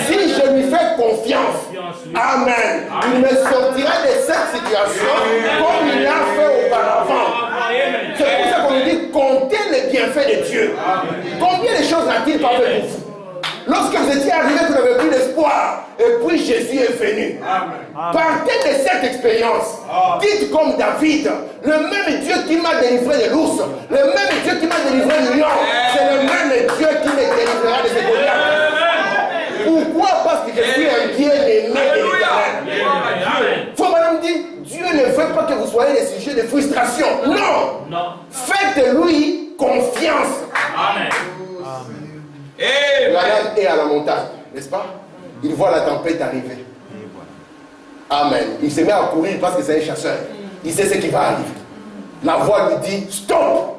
Si je lui fais confiance, Amen, il me sortira de cette situation comme il l'a fait auparavant. C'est pour ça qu'on nous dit, comptez les bienfaits de Dieu. Combien de choses n'a-t-il pas fait pour vous? Lorsque vous étiez arrivé, vous n'avez plus d'espoir. Et puis Jésus est venu. Amen. Partez de cette expérience. Dites comme David, le même Dieu qui m'a délivré de l'ours, le même Dieu qui m'a délivré du lion, c'est le même Dieu qui me délivrera de ces Goliaths. Pourquoi? Parce que je suis un bien-aimé de l'Éternel. Faut madame dit, Dieu ne veut pas que vous soyez des sujets de frustration. Non. Faites Faites-lui confiance. Amen. Branham est à la montagne, n'est-ce pas? Il voit la tempête arriver. Amen. Il se met à courir parce que c'est un chasseur. Il sait ce qui va arriver. La voix lui dit, stop!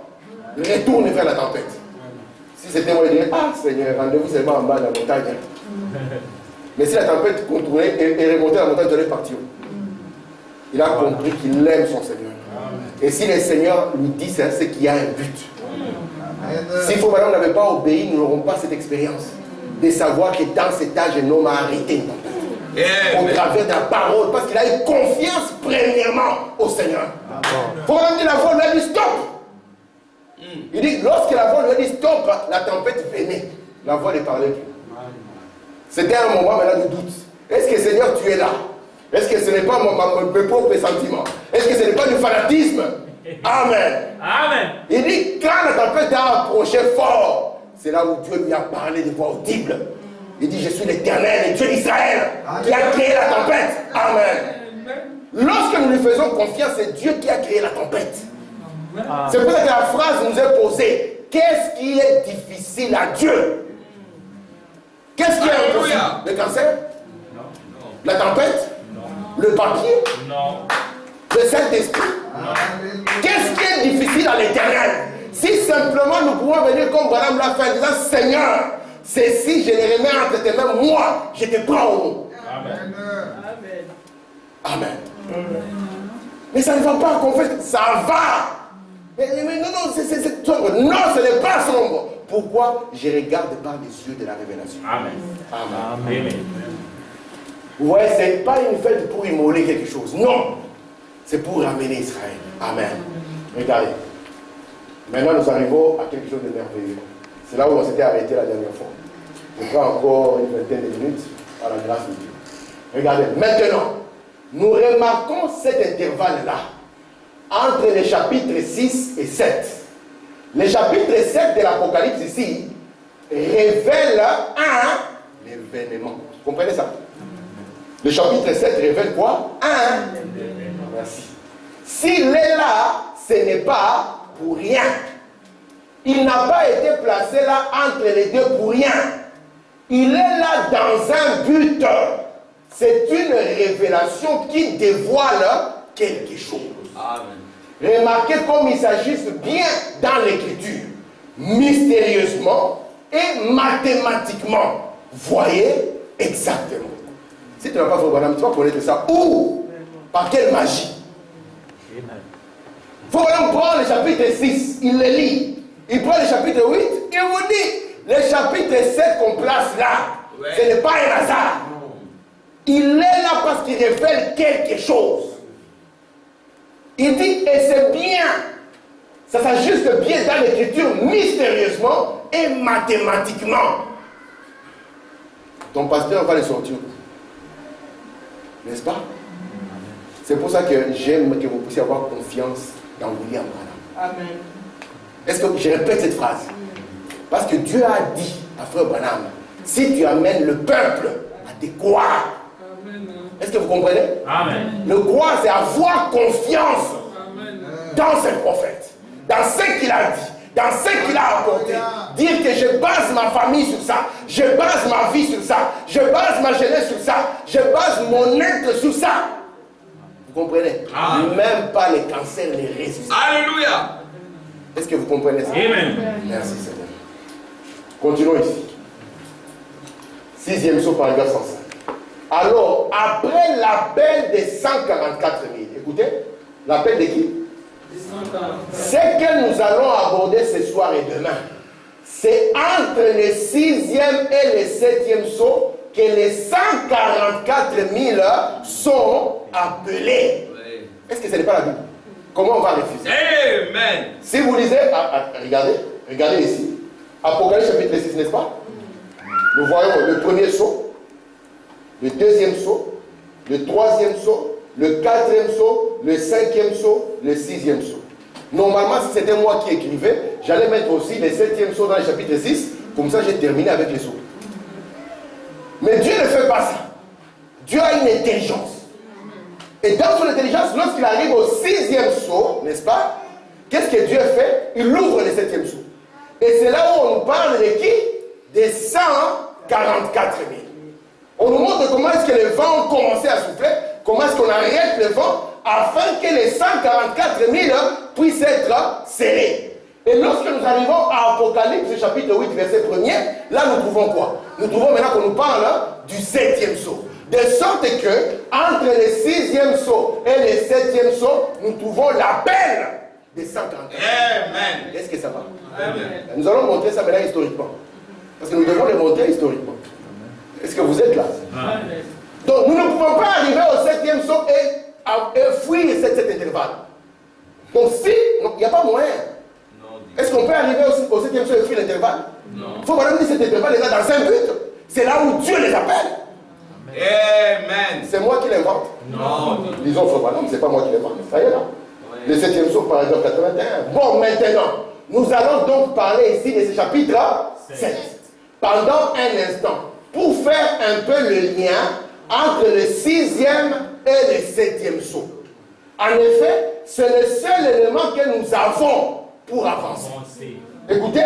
Retourne vers la tempête. Si c'était moi, il dirait, ah Seigneur, rendez-vous seulement en bas de la montagne. Mais si la tempête contournait et remontait à la montagne, tu allais partir. Il a compris qu'il aime son Seigneur. Et si le Seigneur lui dit ça, c'est qu'il y a un but. Si Frère Branham n'avait pas obéi, nous n'aurons pas cette expérience de savoir que dans cet âge, un homme a arrêté une tempête. Au travers de la parole, parce qu'il a eu confiance premièrement au Seigneur. Frère Branham dit, la voix lui a dit stop. Il dit, lorsque la voix lui a dit stop, la tempête venait. La voix ne parlait plus. C'était un moment maintenant de doute. Est-ce que Seigneur, tu es là? Est-ce que ce n'est pas mes propres sentiments? Est-ce que ce n'est pas du fanatisme? Amen. Amen. Il dit, quand la tempête a approché fort, c'est là où Dieu lui a parlé de voix audible. Il dit, je suis l'Éternel, le Dieu d'Israël, qui a créé la tempête. Amen. Lorsque nous lui faisons confiance, c'est Dieu qui a créé la tempête. C'est pour ça que la phrase nous est posée. Qu'est-ce qui est difficile à Dieu? Qu'est-ce qui est impossible? Le cancer? Non. La tempête? Non. Le papier? Non. Le Saint-Esprit? Qu'est-ce qui est difficile à l'Éternel? Si simplement nous pouvons venir comme Branham l'a fait en disant, Seigneur, ceci je les remets entre tes mains, moi je te prends au mot. Amen. Amen. Amen. Mais ça ne va pas, qu'on fait, ça va. Mais non, c'est sombre. Non, ce n'est pas sombre. Pourquoi? Je regarde par les yeux de la révélation. Amen. Amen. Amen. Ouais, ce n'est pas une fête pour immoler quelque chose. Non. C'est pour ramener Israël. Amen. Regardez. Maintenant, nous arrivons à quelque chose de merveilleux. C'est là où on s'était arrêté la dernière fois. Je prends encore une vingtaine de minutes à la grâce de Dieu. Regardez. Maintenant, nous remarquons cet intervalle-là entre les chapitres 6 et 7. Le chapitre 7 de l'Apocalypse ici révèle un événement. Vous comprenez ça? Le chapitre 7 révèle quoi? Un événement. Merci. S'il est là, ce n'est pas pour rien. Il n'a pas été placé là entre les deux pour rien. Il est là dans un but. C'est une révélation qui dévoile quelque chose. Amen. Remarquez comme il s'agisse bien dans l'écriture, mystérieusement et mathématiquement. Voyez exactement. Si tu n'as pas fait Branham, tu vas connaître ça. Où? Par quelle magie? Branham prend le chapitre 6, il le lit. Il prend le chapitre 8, il vous dit, le chapitre 7 qu'on place là, ce n'est pas un hasard. Il est là parce qu'il révèle quelque chose. Il dit, et c'est bien, ça s'ajuste bien dans l'écriture mystérieusement et mathématiquement. Ton pasteur va le sortir. N'est-ce pas? C'est pour ça que j'aime que vous puissiez avoir confiance dans William Branham. Amen. Est-ce que je répète cette phrase? Parce que Dieu a dit à Frère Branham, si tu amènes le peuple à te croire, est-ce que vous comprenez? Amen. Le croire, c'est avoir confiance dans ce prophète, dans ce qu'il a dit, dans ce qu'il a apporté. Dire que je base ma famille sur ça, je base ma vie sur ça, je base ma jeunesse sur ça, je base mon être sur ça. Vous comprenez? Amen. Même pas les cancers, les ressuscitent. Alléluia. Est-ce que vous comprenez ça? Amen. Merci Seigneur. Continuons ici. 6e saut, paragraphe 105. Alors, après l'appel des 144 000, écoutez, l'appel de qui? Ce que nous allons aborder ce soir et demain, c'est entre le 6e et le 7e saut que les 144 000 sont appelés. Est-ce que ce n'est pas la Bible? Comment on va refuser? Amen. Si vous lisez, regardez ici, Apocalypse chapitre 6, n'est-ce pas? Nous voyons le premier saut, le deuxième saut, le troisième saut, le quatrième saut, le cinquième saut, le sixième saut. Normalement, si c'était moi qui écrivais, j'allais mettre aussi le septième saut dans le chapitre 6, comme ça j'ai terminé avec les sauts. Mais Dieu ne fait pas ça. Dieu a une intelligence. Et dans son intelligence, lorsqu'il arrive au sixième saut, n'est-ce pas? qu'est-ce que Dieu fait? Il ouvre le 7e sceau. Et c'est là où on nous parle de qui? Des 144 000. On nous montre comment est-ce que les vents ont commencé à souffler, comment est-ce qu'on arrête le vent, afin que les 144 000 puissent être scellés. Et lorsque nous arrivons à Apocalypse chapitre 8, verset 1er, là nous trouvons quoi? Nous trouvons maintenant qu'on nous parle du 7e sceau. De sorte que, entre le 6e sceau et le 7e sceau, nous trouvons l'appel des 144 000. Amen. Est-ce que ça va? Amen. Nous allons montrer ça maintenant historiquement. Parce que nous devons le montrer historiquement. Est-ce que vous êtes là? Amen. Donc nous ne pouvons pas arriver au 7e saut et fuir cet intervalle. Donc si, il n'y a pas moyen. Est-ce qu'on peut arriver au 7e saut et fuir l'intervalle? Non. Il faut vraiment dire que cet intervalle est là dans un but. C'est là où Dieu les appelle. Amen. C'est moi qui l'invente. Non. Disons, non, c'est pas moi qui l'invente. Ça y est là. Le 7e saut, paragraphe 81. Bon, maintenant, nous allons donc parler ici de ce chapitre 7. Pendant un instant, pour faire un peu le lien entre le 6e et le 7e saut. En effet, c'est le seul élément que nous avons pour avancer. Écoutez,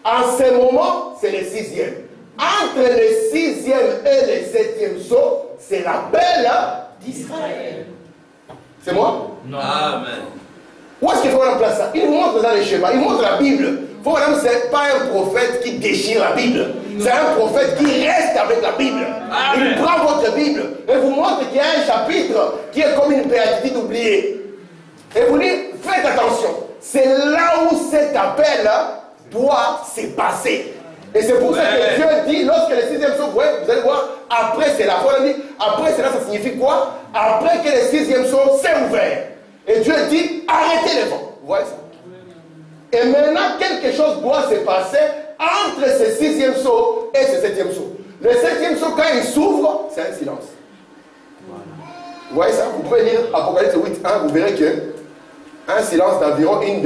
en ce moment, c'est le 6e. Entre le 6e et le 7e saut, c'est l'appel d'Israël. C'est moi? Non. Amen. Où est-ce qu'il faut remplacer ça? Il nous montre dans les schémas, il montre la Bible. Ce n'est pas un prophète qui déchire la Bible. C'est un prophète qui reste avec la Bible. Amen. Il prend votre Bible et vous montre qu'il y a un chapitre qui est comme une béatitude oubliée. Et vous dites, faites attention. C'est là où cet appel doit se passer. Et c'est pour ça que Dieu dit, lorsque le 6e saut, vous allez voir, après c'est la foi, après cela, ça signifie quoi? Après que le 6e saut s'est ouvert. Et Dieu dit, arrêtez le vent. Vous voyez ça? Et maintenant, quelque chose doit se passer entre ce 6e saut et ce 7e saut. Le 7e saut, quand il s'ouvre, c'est un silence. Vous voyez ça? Vous pouvez lire Apocalypse 8.1, vous verrez que un silence d'environ une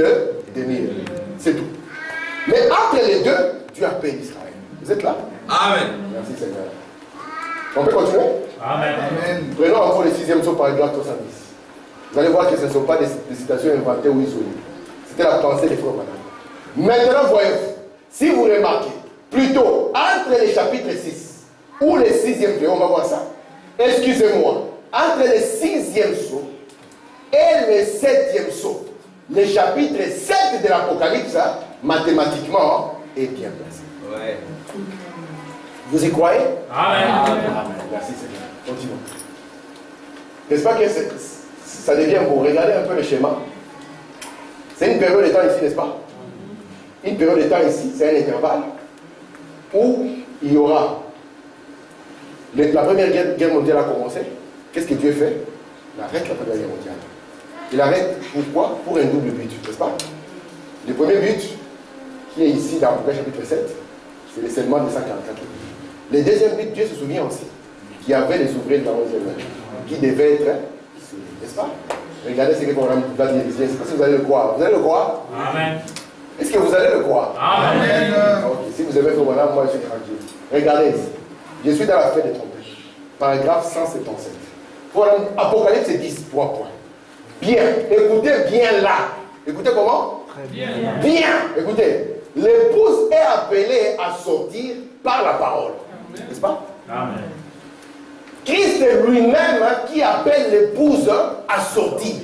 demi-heure. C'est tout. Mais entre les deux, Dieu appelle Israël. Vous êtes là? Amen. Merci Seigneur. On peut continuer? Amen. Prenons encore le 6e saut, paragraphe 70. Vous allez voir que ce ne sont pas des citations inventées ou isolées. C'était la pensée des frères Branham. Maintenant, voyez-vous, si vous remarquez, plutôt entre les chapitres 6 ou le 6e saut, on va voir ça. Excusez-moi, entre le 6e saut et le 7e saut, le chapitre 7 de l'Apocalypse, mathématiquement, est bien placé. Ouais. Vous y croyez? Amen. Amen. Merci Seigneur. Continuons. N'est-ce pas que ça devient beau? Regardez un peu le schéma. C'est une période de temps ici, n'est-ce pas? Une période de temps ici, c'est un intervalle où il y aura la première guerre mondiale a commencé. Qu'est-ce que Dieu fait? Il arrête la première guerre mondiale. Il arrête pourquoi? Pour un double but, n'est-ce pas? Le premier but, qui est ici dans Apocalypse chapitre 7, c'est le scellement de 144. Le deuxième but, Dieu se souvient aussi qu'il y avait les ouvriers de la 11e heure qui devaient être, n'est-ce pas? Regardez ce que qu'on va dire ici. Est-ce que vous allez le croire? Vous allez le croire? Amen. Est-ce que vous allez le croire? Amen. Okay. Si vous avez fait voilà, moi je suis tranquille. Regardez ici. Je suis dans la fête des trompettes. Paragraphe 177. Voilà, Apocalypse 10, point. Bien. Écoutez bien là. Écoutez comment? Très bien. Bien. Écoutez. L'épouse est appelée à sortir par la parole. N'est-ce pas? Amen. Christ lui-même qui appelle l'épouse à sortir,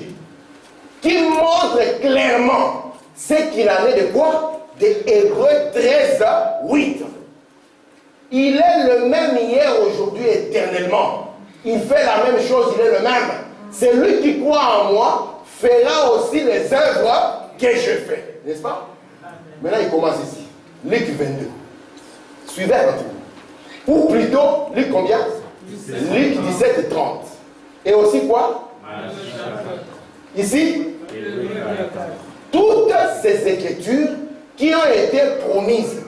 qui montre clairement ce qu'il en est de quoi? De Hébreux 13, 8. Il est le même hier, aujourd'hui, éternellement. Il fait la même chose, il est le même. Celui qui croit en moi fera aussi les œuvres que je fais. N'est-ce pas? Maintenant, il commence ici. Luc 22. Suivez attentivement. Ou plutôt, Luc combien? Luc 17, 30. Et aussi quoi? Ici, toutes ces écritures qui ont été promises,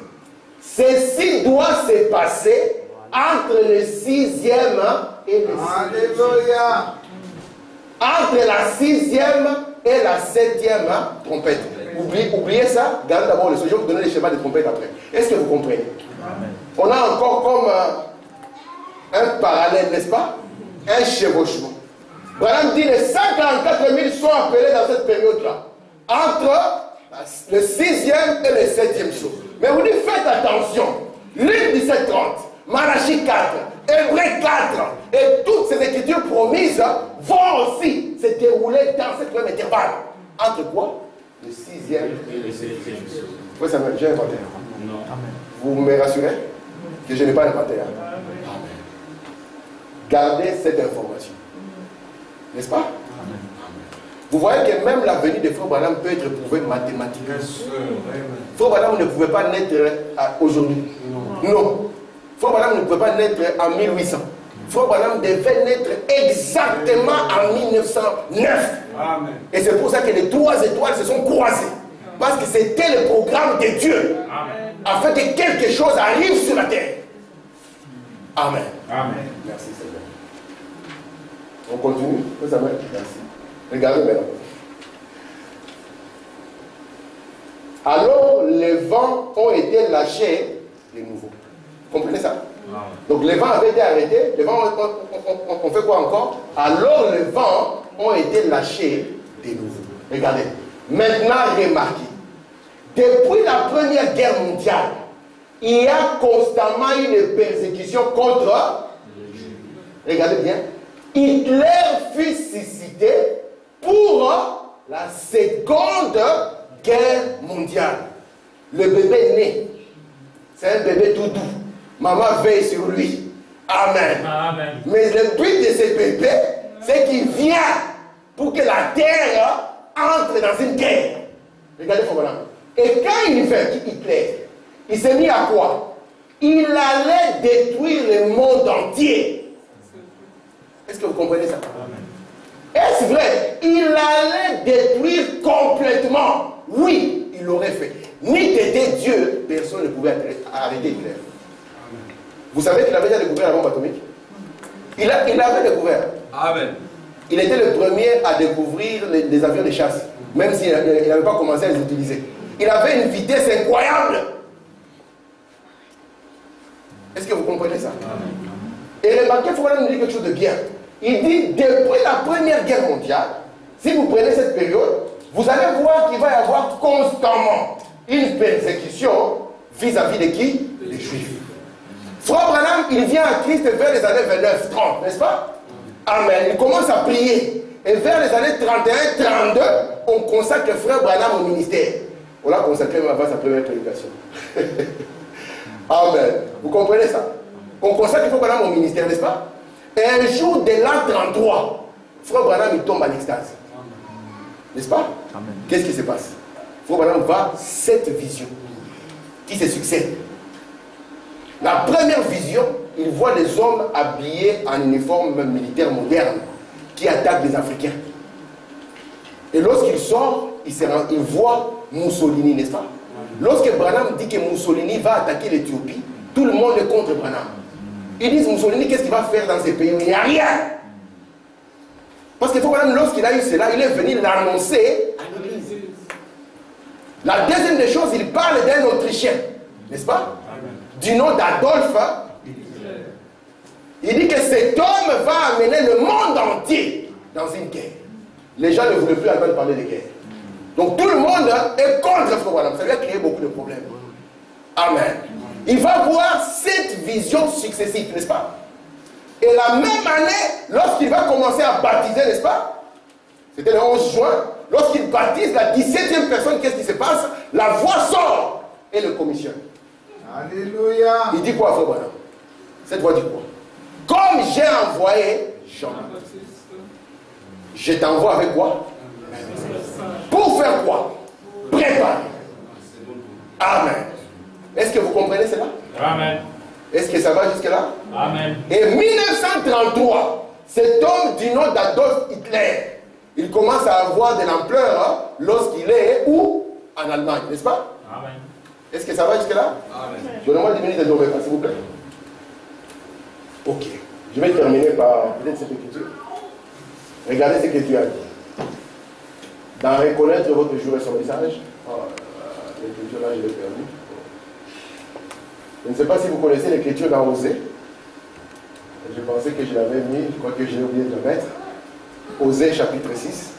ceci doit se passer entre le 6e et le 7e. Alléluia. Entre la 6e et la 7e trompette. Oubliez ça, gardez d'abord le sujet, je vais vous donner les schémas des trompettes après. Est-ce que vous comprenez? Amen. On a encore comme un parallèle, n'est-ce pas? Un chevauchement. Branham dit les 144 000 sont appelés dans cette période-là. entre le 6e et le 7e jour. Mais vous dites, faites attention. Luc 17:30, Malachie 4, Hébreux 4, et toutes ces écritures promises vont aussi se dérouler dans ce même intervalle. Entre quoi? Le 6e et le 7e jour. Oui, ça j'ai inventé. Non. Vous me rassurez que je n'ai pas inventé. Gardez cette information. N'est-ce pas? Vous voyez que même la venue de Frère Branham peut être prouvée mathématiquement. Frère Branham ne pouvait pas naître aujourd'hui. Non. Frère Branham ne pouvait pas naître en 1800. Frère Branham devait naître exactement en 1909. Amen. Et c'est pour ça que les 3 étoiles se sont croisées. Parce que c'était le programme de Dieu. Amen. Afin que quelque chose arrive sur la terre. Amen. Amen. Merci Seigneur. On continue. Merci. Regardez maintenant. Alors les vents ont été lâchés de nouveau. Vous comprenez ça? Donc les vents avaient été arrêtés. Les vents ont fait quoi encore? Alors les vents ont été lâchés de nouveau. Regardez. Maintenant remarquez. Depuis la Première Guerre mondiale, il y a constamment une persécution contre. Regardez bien. Hitler fut suscité pour la Seconde Guerre mondiale. Le bébé né, c'est un bébé tout doux. Maman veille sur lui. Amen. Amen. Mais le but de ce bébé, c'est qu'il vient pour que la terre entre dans une guerre. Regardez comment. Et quand il fait Hitler, il s'est mis à quoi? Il allait détruire le monde entier. Est-ce que vous comprenez ça? Est-ce vrai? Il allait détruire complètement. Oui, il l'aurait fait. Ni t'était Dieu, personne ne pouvait arrêter Hitler. Vous savez qu'il avait déjà découvert la bombe atomique? Il avait découvert. Amen. Il était le premier à découvrir les avions de chasse, même s'il n'avait pas commencé à les utiliser. Il avait une vitesse incroyable. Est-ce que vous comprenez ça? Et remarquez, il faut nous dire quelque chose de bien. Il dit, depuis la Première Guerre mondiale, si vous prenez cette période, vous allez voir qu'il va y avoir constamment une persécution vis-à-vis de qui? Les Juifs. Frère Branham, il vient à Christ vers les années 29-30, n'est-ce pas? Amen. Il commence à prier. Et vers les années 31-32, on consacre Frère Branham au ministère. On l'a consacré même avant sa première prédication. Amen. Vous comprenez ça? On consacre Frère Branham au ministère, n'est-ce pas? Et un jour de l'an 33, Frère Branham il tombe en extase. N'est-ce pas? Qu'est-ce qui se passe? Frère Branham va cette vision qui se succède. La première vision, il voit des hommes habillés en uniforme militaire moderne qui attaquent les Africains. Et lorsqu'il sort, il voit Mussolini, n'est-ce pas? Lorsque Branham dit que Mussolini va attaquer l'Éthiopie, tout le monde est contre Branham. Ils disent Mussolini, qu'est-ce qu'il va faire dans ces pays? Il n'y a rien. Parce que Branham, lorsqu'il a eu cela, il est venu l'annoncer à l'église. La deuxième des choses, il parle d'un Autrichien, n'est-ce pas? Du nom d'Adolphe. Il dit que cet homme va amener le monde entier dans une guerre. Les gens ne voulaient plus entendre parler de guerre. Donc tout le monde est contre Frère Branham. Ça lui a créé beaucoup de problèmes. Amen. Il va voir cette vision successive, n'est-ce pas? Et la même année, lorsqu'il va commencer à baptiser, n'est-ce pas? C'était le 11 juin. Lorsqu'il baptise la 17e personne, qu'est-ce qui se passe? La voix sort et le commissionne. Alléluia. Il dit quoi, Frère Branham? Cette voix dit quoi? Comme j'ai envoyé Jean, je t'envoie avec quoi? Pour faire quoi? Préparer. Amen. Est-ce que vous comprenez cela? Amen. Est-ce que ça va jusque-là? Amen. Et 1933, cet homme du nom d'Adolf Hitler, il commence à avoir de l'ampleur lorsqu'il est où? En Allemagne, n'est-ce pas? Amen. Est-ce que ça va jusque-là? Amen. Donnez-moi 10 minutes de dormir, s'il vous plaît. Ok. Je vais terminer par peut-être cette écriture. Regardez ce que Dieu a dit. Dans reconnaître votre jour et son message. L'écriture là, je l'ai perdue. Je ne sais pas si vous connaissez l'écriture dans Osée. Je pensais que je l'avais mis, je crois que j'ai oublié de le mettre. Osée chapitre 6.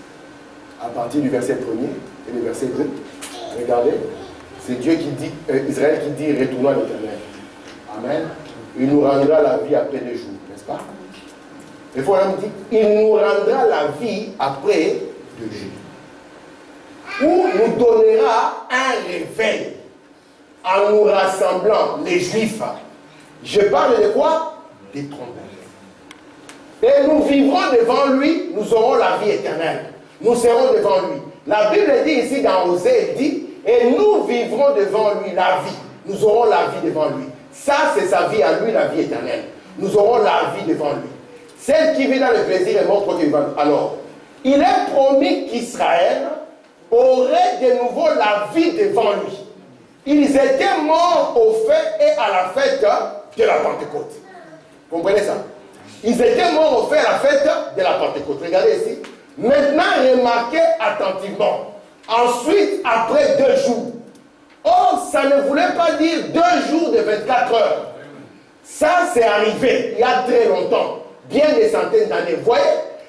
à partir du verset 1er et du verset 2. Regardez, c'est Dieu qui dit, Israël qui dit, retournons à l'Éternel. Amen. Il nous rendra la vie après 2 jours, n'est-ce pas? Il faut même dire, il nous rendra la vie après 2 jours. Ou nous donnera un réveil en nous rassemblant, les Juifs. Je parle de quoi? Des trompettes. Et nous vivrons devant lui, nous aurons la vie éternelle. Nous serons devant lui. La Bible dit ici dans Osée, elle dit, et nous vivrons devant lui la vie. Nous aurons la vie devant lui. Ça, c'est sa vie à lui, la vie éternelle. Nous aurons la vie devant lui. Celle qui vit dans le plaisir et montre qu'il va. Alors, il est promis qu'Israël aurait de nouveau la vie devant lui. Ils étaient morts au fait et à la fête de la Pentecôte. Vous comprenez ça? Ils étaient morts au fait et à la fête de la Pentecôte. Regardez ici. Maintenant, remarquez attentivement. Ensuite, après 2 jours. Oh, ça ne voulait pas dire 2 jours de 24 heures. Ça, c'est arrivé il y a très longtemps. Bien des centaines d'années. Vous voyez?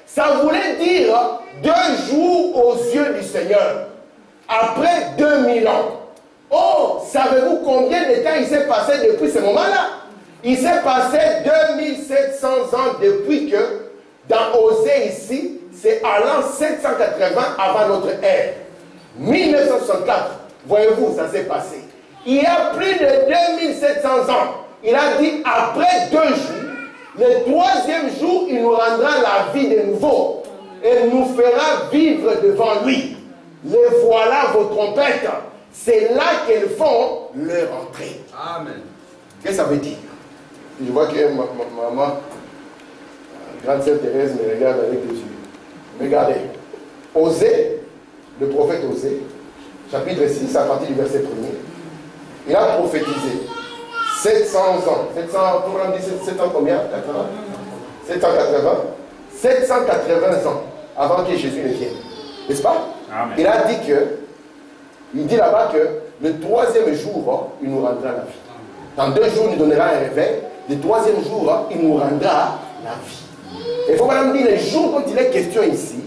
Ça voulait dire 2 jours aux yeux du Seigneur. Après 2000 ans. Oh, savez-vous combien de temps il s'est passé depuis ce moment-là? Il s'est passé 2700 ans depuis que, dans Osée ici, c'est à l'an 780 avant notre ère. 1964, voyez-vous, ça s'est passé. Il y a plus de 2700 ans, il a dit, après 2 jours, le 3e jour, il nous rendra la vie de nouveau et nous fera vivre devant lui. Les voilà vos trompettes. C'est là qu'elles font leur entrée. Amen. Qu'est-ce que ça veut dire? Je vois que ma maman, grande sœur Thérèse, me regarde avec des yeux. Regardez. Osée, le prophète Osée, chapitre 6, à partir du verset 1er, il a prophétisé 700 ans. 700, comment on dit 700 combien? 780. 780 ans avant que Jésus ne vienne. N'est-ce pas? Amen. Il a dit que, il dit là-bas que le 3e jour, il nous rendra la vie. Dans 2 jours, il nous donnera un réveil. Le 3e jour, il nous rendra la vie. Il faut même dire, les jours dont il est question ici,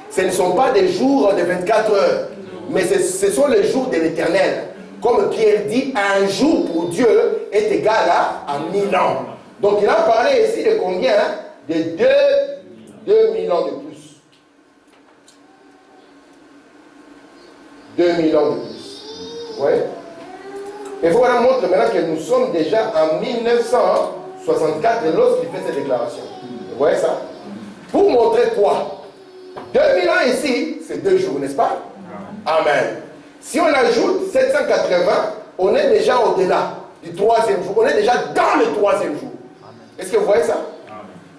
ce ne sont pas des jours de 24 heures, mais ce sont les jours de l'éternel. Comme Pierre dit, un jour pour Dieu est égal à 1000 ans. Donc il a parlé ici de combien? De 2000 ans de plus. 2000 ans de plus. Vous voyez? Il faut voilà montrer maintenant que nous sommes déjà en 1964 lorsqu'il fait cette déclaration. Vous voyez ça? Pour montrer quoi? 2000 ans ici, c'est 2 jours, n'est-ce pas? Amen. Si on ajoute 780, on est déjà au-delà du 3e jour. On est déjà dans le 3e jour. Est-ce que vous voyez ça?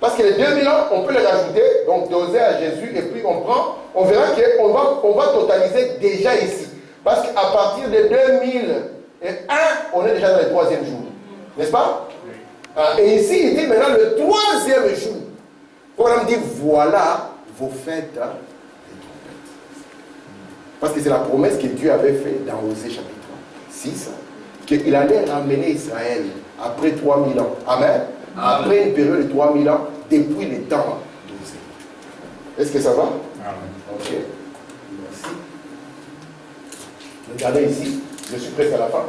Parce que les 2000 ans, on peut les rajouter, donc d'Osée à Jésus, et puis on verra qu'on va totaliser déjà ici. Parce qu'à partir de 2001, on est déjà dans le 3e jour. N'est-ce pas? Et ici, il dit maintenant le 3e jour. On me dit, voilà vos fêtes des trompettes. Parce que c'est la promesse que Dieu avait faite dans Osée chapitre 6, qu'il allait ramener Israël après 3000 ans. Amen. Après une période de 3000 ans, depuis les temps d'Osée. Est-ce que ça va? Amen. Ok. Merci. Regardez ici, je suis presque à la fin.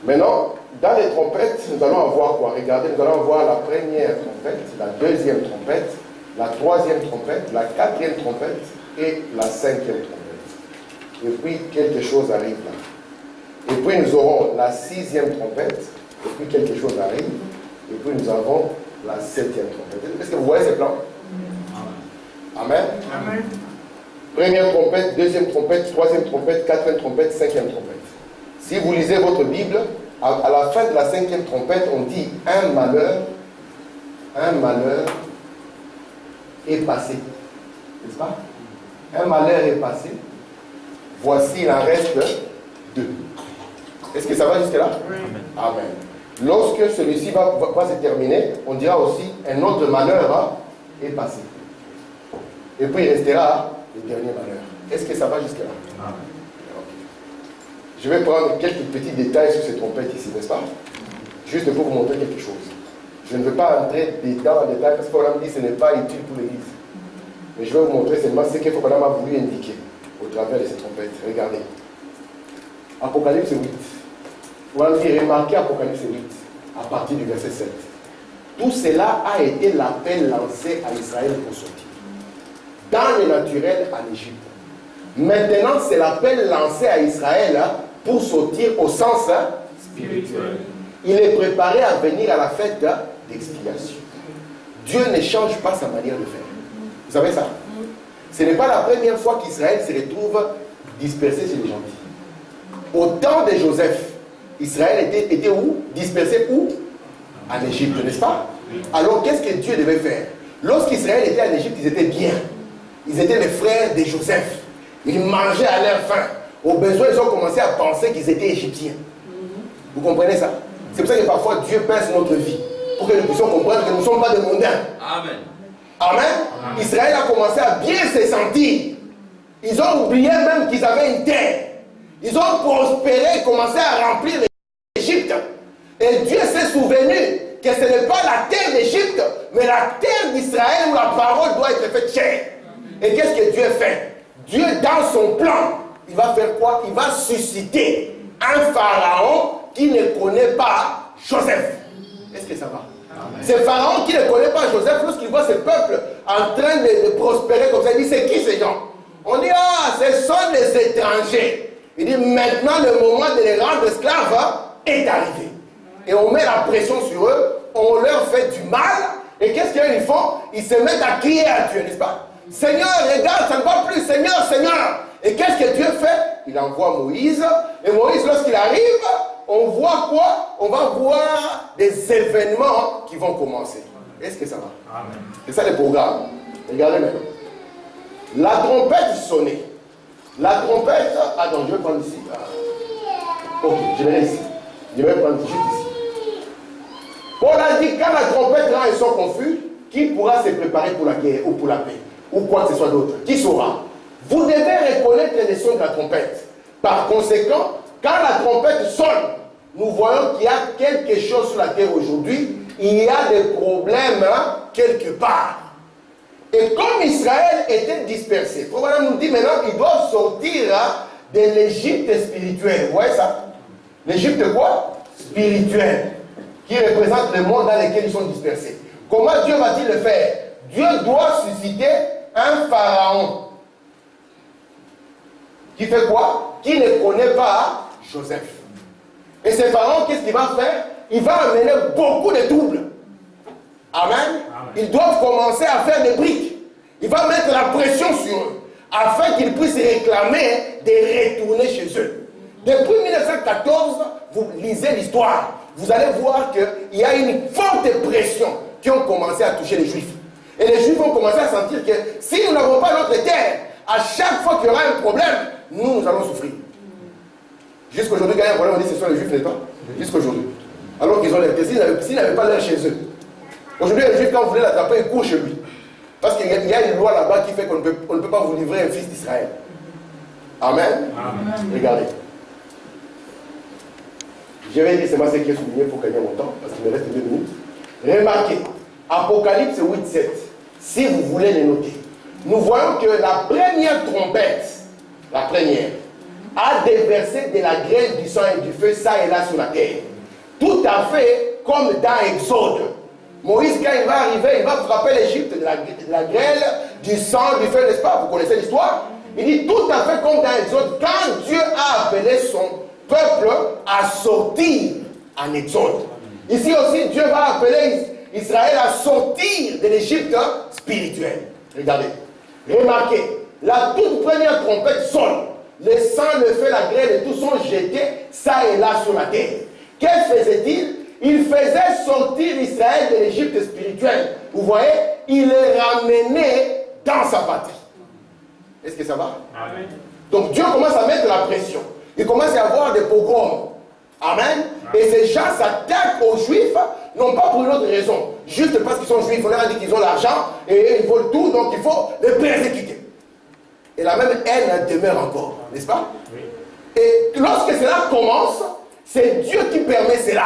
Maintenant, dans les trompettes, nous allons avoir quoi? Regardez, nous allons avoir la première trompette, la 2e trompette, la 3e trompette, la 4e trompette et la 5e trompette. Et puis, quelque chose arrive là. Et puis, nous aurons la 6e trompette. Et puis quelque chose arrive. Et puis nous avons la 7e trompette. Est-ce que vous voyez ces plans? Amen. Amen. Première trompette, 2e trompette, 3e trompette, 4e trompette, 5e trompette. Si vous lisez votre Bible, à la fin de la 5e trompette, on dit un malheur est passé. N'est-ce pas? Un malheur est passé. Voici, il en reste 2. Est-ce que ça va jusque-là? Amen. Lorsque celui-ci va se terminer, on dira aussi un autre malheur est passé. Et puis il restera le dernier malheur. Est-ce que ça va jusque-là? Amen. Okay. Je vais prendre quelques petits détails sur ces trompettes ici, n'est-ce pas? Juste pour vous montrer quelque chose. Je ne veux pas entrer dans le détail parce qu'on a dit que ce n'est pas utile pour l'Église. Mais je vais vous montrer seulement ce que Fokana m'a voulu indiquer au travers de ces trompettes. Regardez. Apocalypse 8. Vous allez remarquer Apocalypse 8 à partir du verset 7. Tout cela a été l'appel lancé à Israël pour sortir. Dans le naturel en Égypte. Maintenant, c'est l'appel lancé à Israël pour sortir au sens spirituel. Il est préparé à venir à la fête d'expiation. Dieu ne change pas sa manière de faire. Vous savez ça? Ce n'est pas la première fois qu'Israël se retrouve dispersé chez les gentils. Au temps de Joseph, Israël était où? Dispersé où? En Égypte, n'est-ce pas? Alors qu'est-ce que Dieu devait faire? Lorsqu'Israël était en Égypte, ils étaient bien. Ils étaient les frères de Joseph. Ils mangeaient à leur faim. Au besoin, ils ont commencé à penser qu'ils étaient égyptiens. Vous comprenez ça? C'est pour ça que parfois Dieu pince notre vie. Pour que nous puissions comprendre que nous ne sommes pas des mondains. Amen. Amen. Amen. Israël a commencé à bien se sentir. Ils ont oublié même qu'ils avaient une terre. Ils ont prospéré, commencé à remplir l'Égypte. Et Dieu s'est souvenu que ce n'est pas la terre d'Égypte, mais la terre d'Israël où la parole doit être faite chair. Et qu'est-ce que Dieu fait? Dieu, dans son plan, il va faire quoi? Il va susciter un pharaon qui ne connaît pas Joseph. Est-ce que ça va? Ce pharaon qui ne connaît pas Joseph, lorsqu'il voit ce peuple en train de prospérer comme ça, il dit, c'est qui ces gens? On dit, ah, ce sont des étrangers. Il dit, maintenant le moment de les rendre esclaves est arrivé. Et on met la pression sur eux, on leur fait du mal, et qu'est-ce qu'ils font? Ils se mettent à crier à Dieu, n'est-ce pas? Seigneur, regarde, ça ne va plus, Seigneur, Seigneur. Et qu'est-ce que Dieu fait? Il envoie Moïse, et Moïse, lorsqu'il arrive, on voit quoi? On va voir des événements qui vont commencer. Est-ce que ça va? Amen. C'est ça le programme. Regardez maintenant. La trompette sonnait. La trompette... Attends, je vais prendre ici. Ok, je vais ici. Je vais prendre juste ici. Paul a dit, quand la trompette rend un son confus, qui pourra se préparer pour la guerre ou pour la paix? Ou quoi que ce soit d'autre? Qui saura? Vous devez reconnaître les sons de la trompette. Par conséquent, quand la trompette sonne, nous voyons qu'il y a quelque chose sur la terre aujourd'hui. Il y a des problèmes quelque part. Et comme Israël était dispersé, Proverbe nous dit maintenant qu'ils doivent sortir de l'Égypte spirituelle. Vous voyez ça? L'Égypte quoi? Spirituelle. Qui représente le monde dans lequel ils sont dispersés. Comment Dieu va-t-il le faire? Dieu doit susciter un pharaon. Qui fait quoi? Qui ne connaît pas Joseph. Et ce pharaon, qu'est-ce qu'il va faire? Il va amener beaucoup de troubles. Amen. Amen. Ils doivent commencer à faire des briques. Il va mettre la pression sur eux, afin qu'ils puissent réclamer de retourner chez eux. Depuis 1914, vous lisez l'histoire, vous allez voir qu'il y a une forte pression qui ont commencé à toucher les Juifs. Et les Juifs ont commencé à sentir que si nous n'avons pas notre terre, à chaque fois qu'il y aura un problème, nous allons souffrir. Jusqu'aujourd'hui, quand il y a un problème, on dit que ce sont les Juifs, n'est-ce pas? Jusqu'aujourd'hui. Alors qu'ils ont l'air. S'ils n'avaient pas l'air chez eux. Aujourd'hui, les Juifs, quand vous voulez l'attraper, ils courent chez lui. Parce qu'il y a une loi là-bas qui fait qu'on ne peut pas vous livrer un fils d'Israël. Amen. Amen. Regardez. Je vais dire seulement ce qui est souligné pour gagner mon temps, parce qu'il me reste 2 minutes. Remarquez, Apocalypse 8:7, si vous voulez les noter, nous voyons que la première trompette, la première, a déversé de la grêle, du sang et du feu, ça et là sur la terre. Tout à fait comme dans Exode. Moïse, quand il va arriver, il va frapper l'Égypte de la grêle, du sang, du feu, n'est-ce pas? Vous connaissez l'histoire? Il dit tout à fait comme dans Exode, quand Dieu a appelé son peuple à sortir en Exode. Ici aussi, Dieu va appeler Israël à sortir de l'Égypte spirituelle. Regardez. Remarquez, la toute première trompette sonne. Le sang, le feu, la grêle et tout sont jetés, ça et là sur la terre. Qu'est-ce faisait-il? Il faisait sortir Israël de l'Égypte spirituelle. Vous voyez, il les ramenait dans sa patrie. Est-ce que ça va? Amen. Donc Dieu commence à mettre la pression. Il commence à y avoir des pogroms. Amen. Et ces gens s'attaquent aux Juifs, non pas pour une autre raison, juste parce qu'ils sont Juifs. On leur a dit qu'ils ont l'argent et ils volent tout, donc il faut les persécuter. Et la même haine demeure encore, n'est-ce pas? Oui. Et lorsque cela commence, c'est Dieu qui permet cela.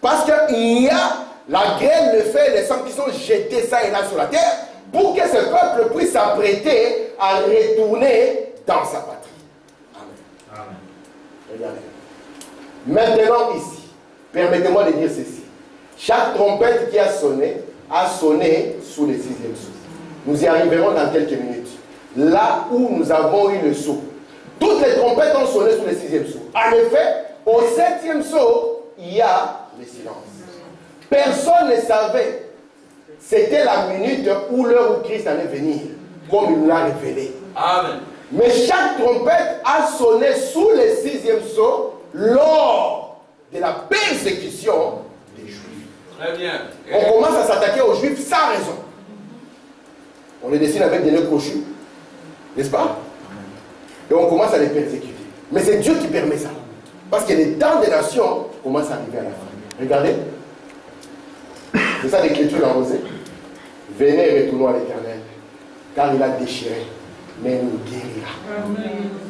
Parce qu'il y a la grêle, le feu, les sangs qui sont jetés ça et là sur la terre pour que ce peuple puisse s'apprêter à retourner dans sa patrie. Amen. Regardez. Maintenant ici, permettez-moi de dire ceci. Chaque trompette qui a sonné sous le 6e sceau. Nous y arriverons dans quelques minutes. Là où nous avons eu le sceau. Toutes les trompettes ont sonné sous le 6e sceau. En effet, au 7e sceau, il y a le silence. Personne ne savait. C'était la minute ou l'heure où Christ allait venir, comme il nous l'a révélé. Amen. Mais chaque trompette a sonné sous le 6e sceau lors de la persécution des Juifs. Très bien. On commence à s'attaquer aux Juifs sans raison. On les dessine avec des nœuds crochus, n'est-ce pas? Et on commence à les persécuter. Mais c'est Dieu qui permet ça. Parce que les temps des nations commencent à arriver à la fin. Regardez. C'est ça l'écriture en Osée. Venez et retournons à l'Éternel, car il a déchiré, mais il nous guérira.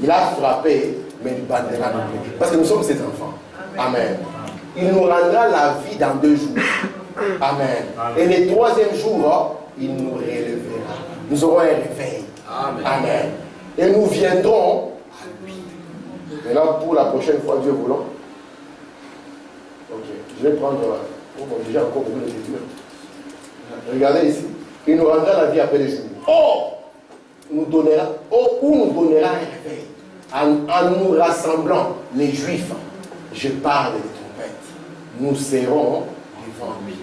Il a frappé, mais il bandera nos plaies. Parce que nous sommes ses enfants. Amen. Il nous rendra la vie dans 2 jours. Amen. Et le 3e jour, il nous relèvera. Nous aurons un réveil. Amen. Et nous viendrons à lui. Maintenant, pour la prochaine fois, Dieu voulant. Ok, je vais prendre. Déjà encore beaucoup d'écriture. Regardez ici. Il nous rendra la vie après les jours. Où nous donnera un réveil. En nous rassemblant, les Juifs, je parle des trompettes. Nous serons devant lui.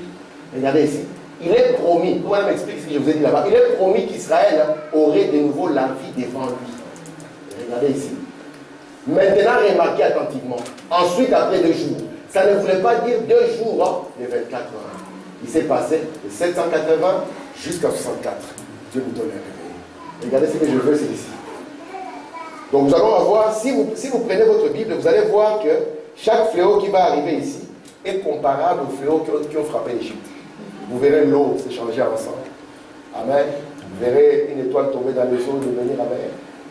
Regardez ici. Il est promis, comment m'explique ce que je vous ai dit là-bas, il est promis qu'Israël aurait de nouveau la vie devant lui. Regardez ici. Maintenant, remarquez attentivement. Ensuite, après 2 jours. Ça ne voulait pas dire 2 jours de 24 heures. Il s'est passé de 780 jusqu'à 64. Dieu nous donne un réveil. Regardez ce que je veux, c'est ici. Donc nous allons avoir, si vous prenez votre Bible, vous allez voir que chaque fléau qui va arriver ici est comparable aux fléaux qui ont frappé l'Égypte. Vous verrez l'eau s'échanger ensemble. Amen. Vous verrez une étoile tomber dans les eaux, devenir la mer.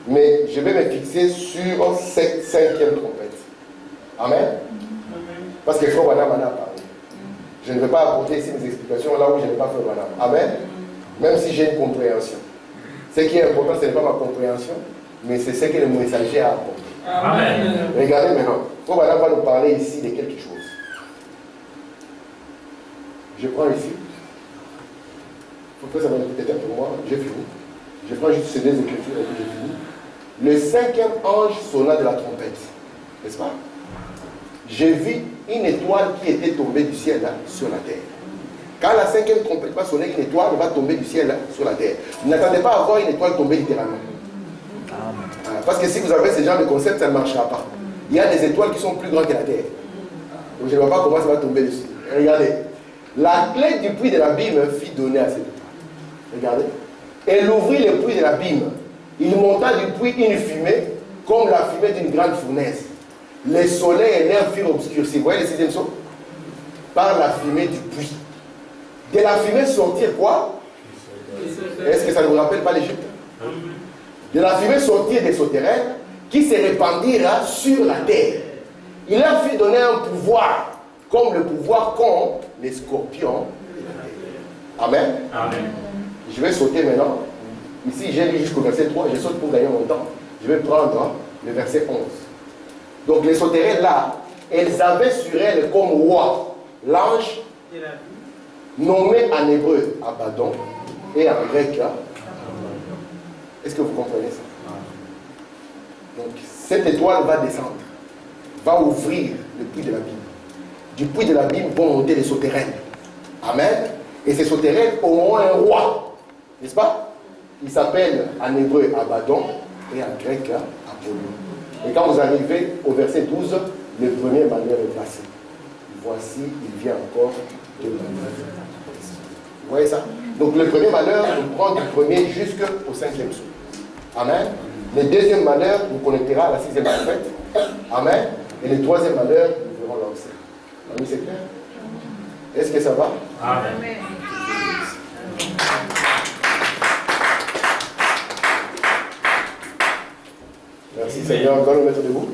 Mais je vais me fixer sur cette 5e trompette. Amen. Parce que Frère Wanam en a parlé. Je ne vais pas apporter ici mes explications là où je n'ai pas fait Wanam. Amen. Même si j'ai une compréhension. Ce qui est important, ce n'est pas ma compréhension, mais c'est ce que le messager a apporté. Amen. Regardez maintenant. Frère Wanam va nous parler ici de quelque chose. Je prends ici. Il faut que ça va être pour moi. J'ai fini. Je prends juste ces 2 écritures et puis j'ai fini. Le 5e ange sonna de la trompette. N'est-ce pas? J'ai vu une étoile qui était tombée du ciel là, sur la terre. Quand la 5e trompette va sonner, une étoile va tomber du ciel là, sur la terre. N'attendez pas à voir une étoile tomber littéralement. Parce que si vous avez ce genre de concept, ça ne marchera pas. Il y a des étoiles qui sont plus grandes que la terre. Donc je ne vois pas comment ça va tomber dessus. Regardez. La clé du puits de l'abîme fut donnée à cette étoile. Regardez. Elle ouvrit le puits de l'abîme. Il monta du puits une fumée, comme la fumée d'une grande fournaise. Le soleil et l'air furent obscurcis. Vous voyez le 6e sceau? Par la fumée du puits. De la fumée sortir quoi? Est-ce que ça ne vous rappelle pas l'Égypte? De la fumée sortir des souterrains qui se répandirent sur la terre. Il leur fut donné un pouvoir, comme le pouvoir qu'ont les scorpions de la terre. Amen. Amen. Je vais sauter maintenant. Ici, j'ai lu jusqu'au verset 3. Je saute pour gagner mon temps. Je vais prendre le verset 11. Donc les souterrains là, elles avaient sur elles comme roi l'ange nommé en hébreu Abaddon et en grec. Est-ce que vous comprenez ça? Donc cette étoile va descendre, va ouvrir le puits de l'abîme. Du puits de l'abîme vont monter les souterrains. Amen. Et ces souterrains auront un roi, n'est-ce pas? Il s'appelle en hébreu Abaddon et en grec Apollon. Et quand vous arrivez au verset 12, le premier malheur est passé. Voici, il vient encore de malheur. Vous voyez ça? Donc le premier malheur nous prend du premier jusqu'au 5e sceau. Amen. Le deuxième malheur nous connectera à la 6e trompette. Amen. Et le 3e malheur, nous verrons lancer. Ami, c'est clair? Est-ce que ça va? Amen. Merci Seigneur, on va nous mettre debout.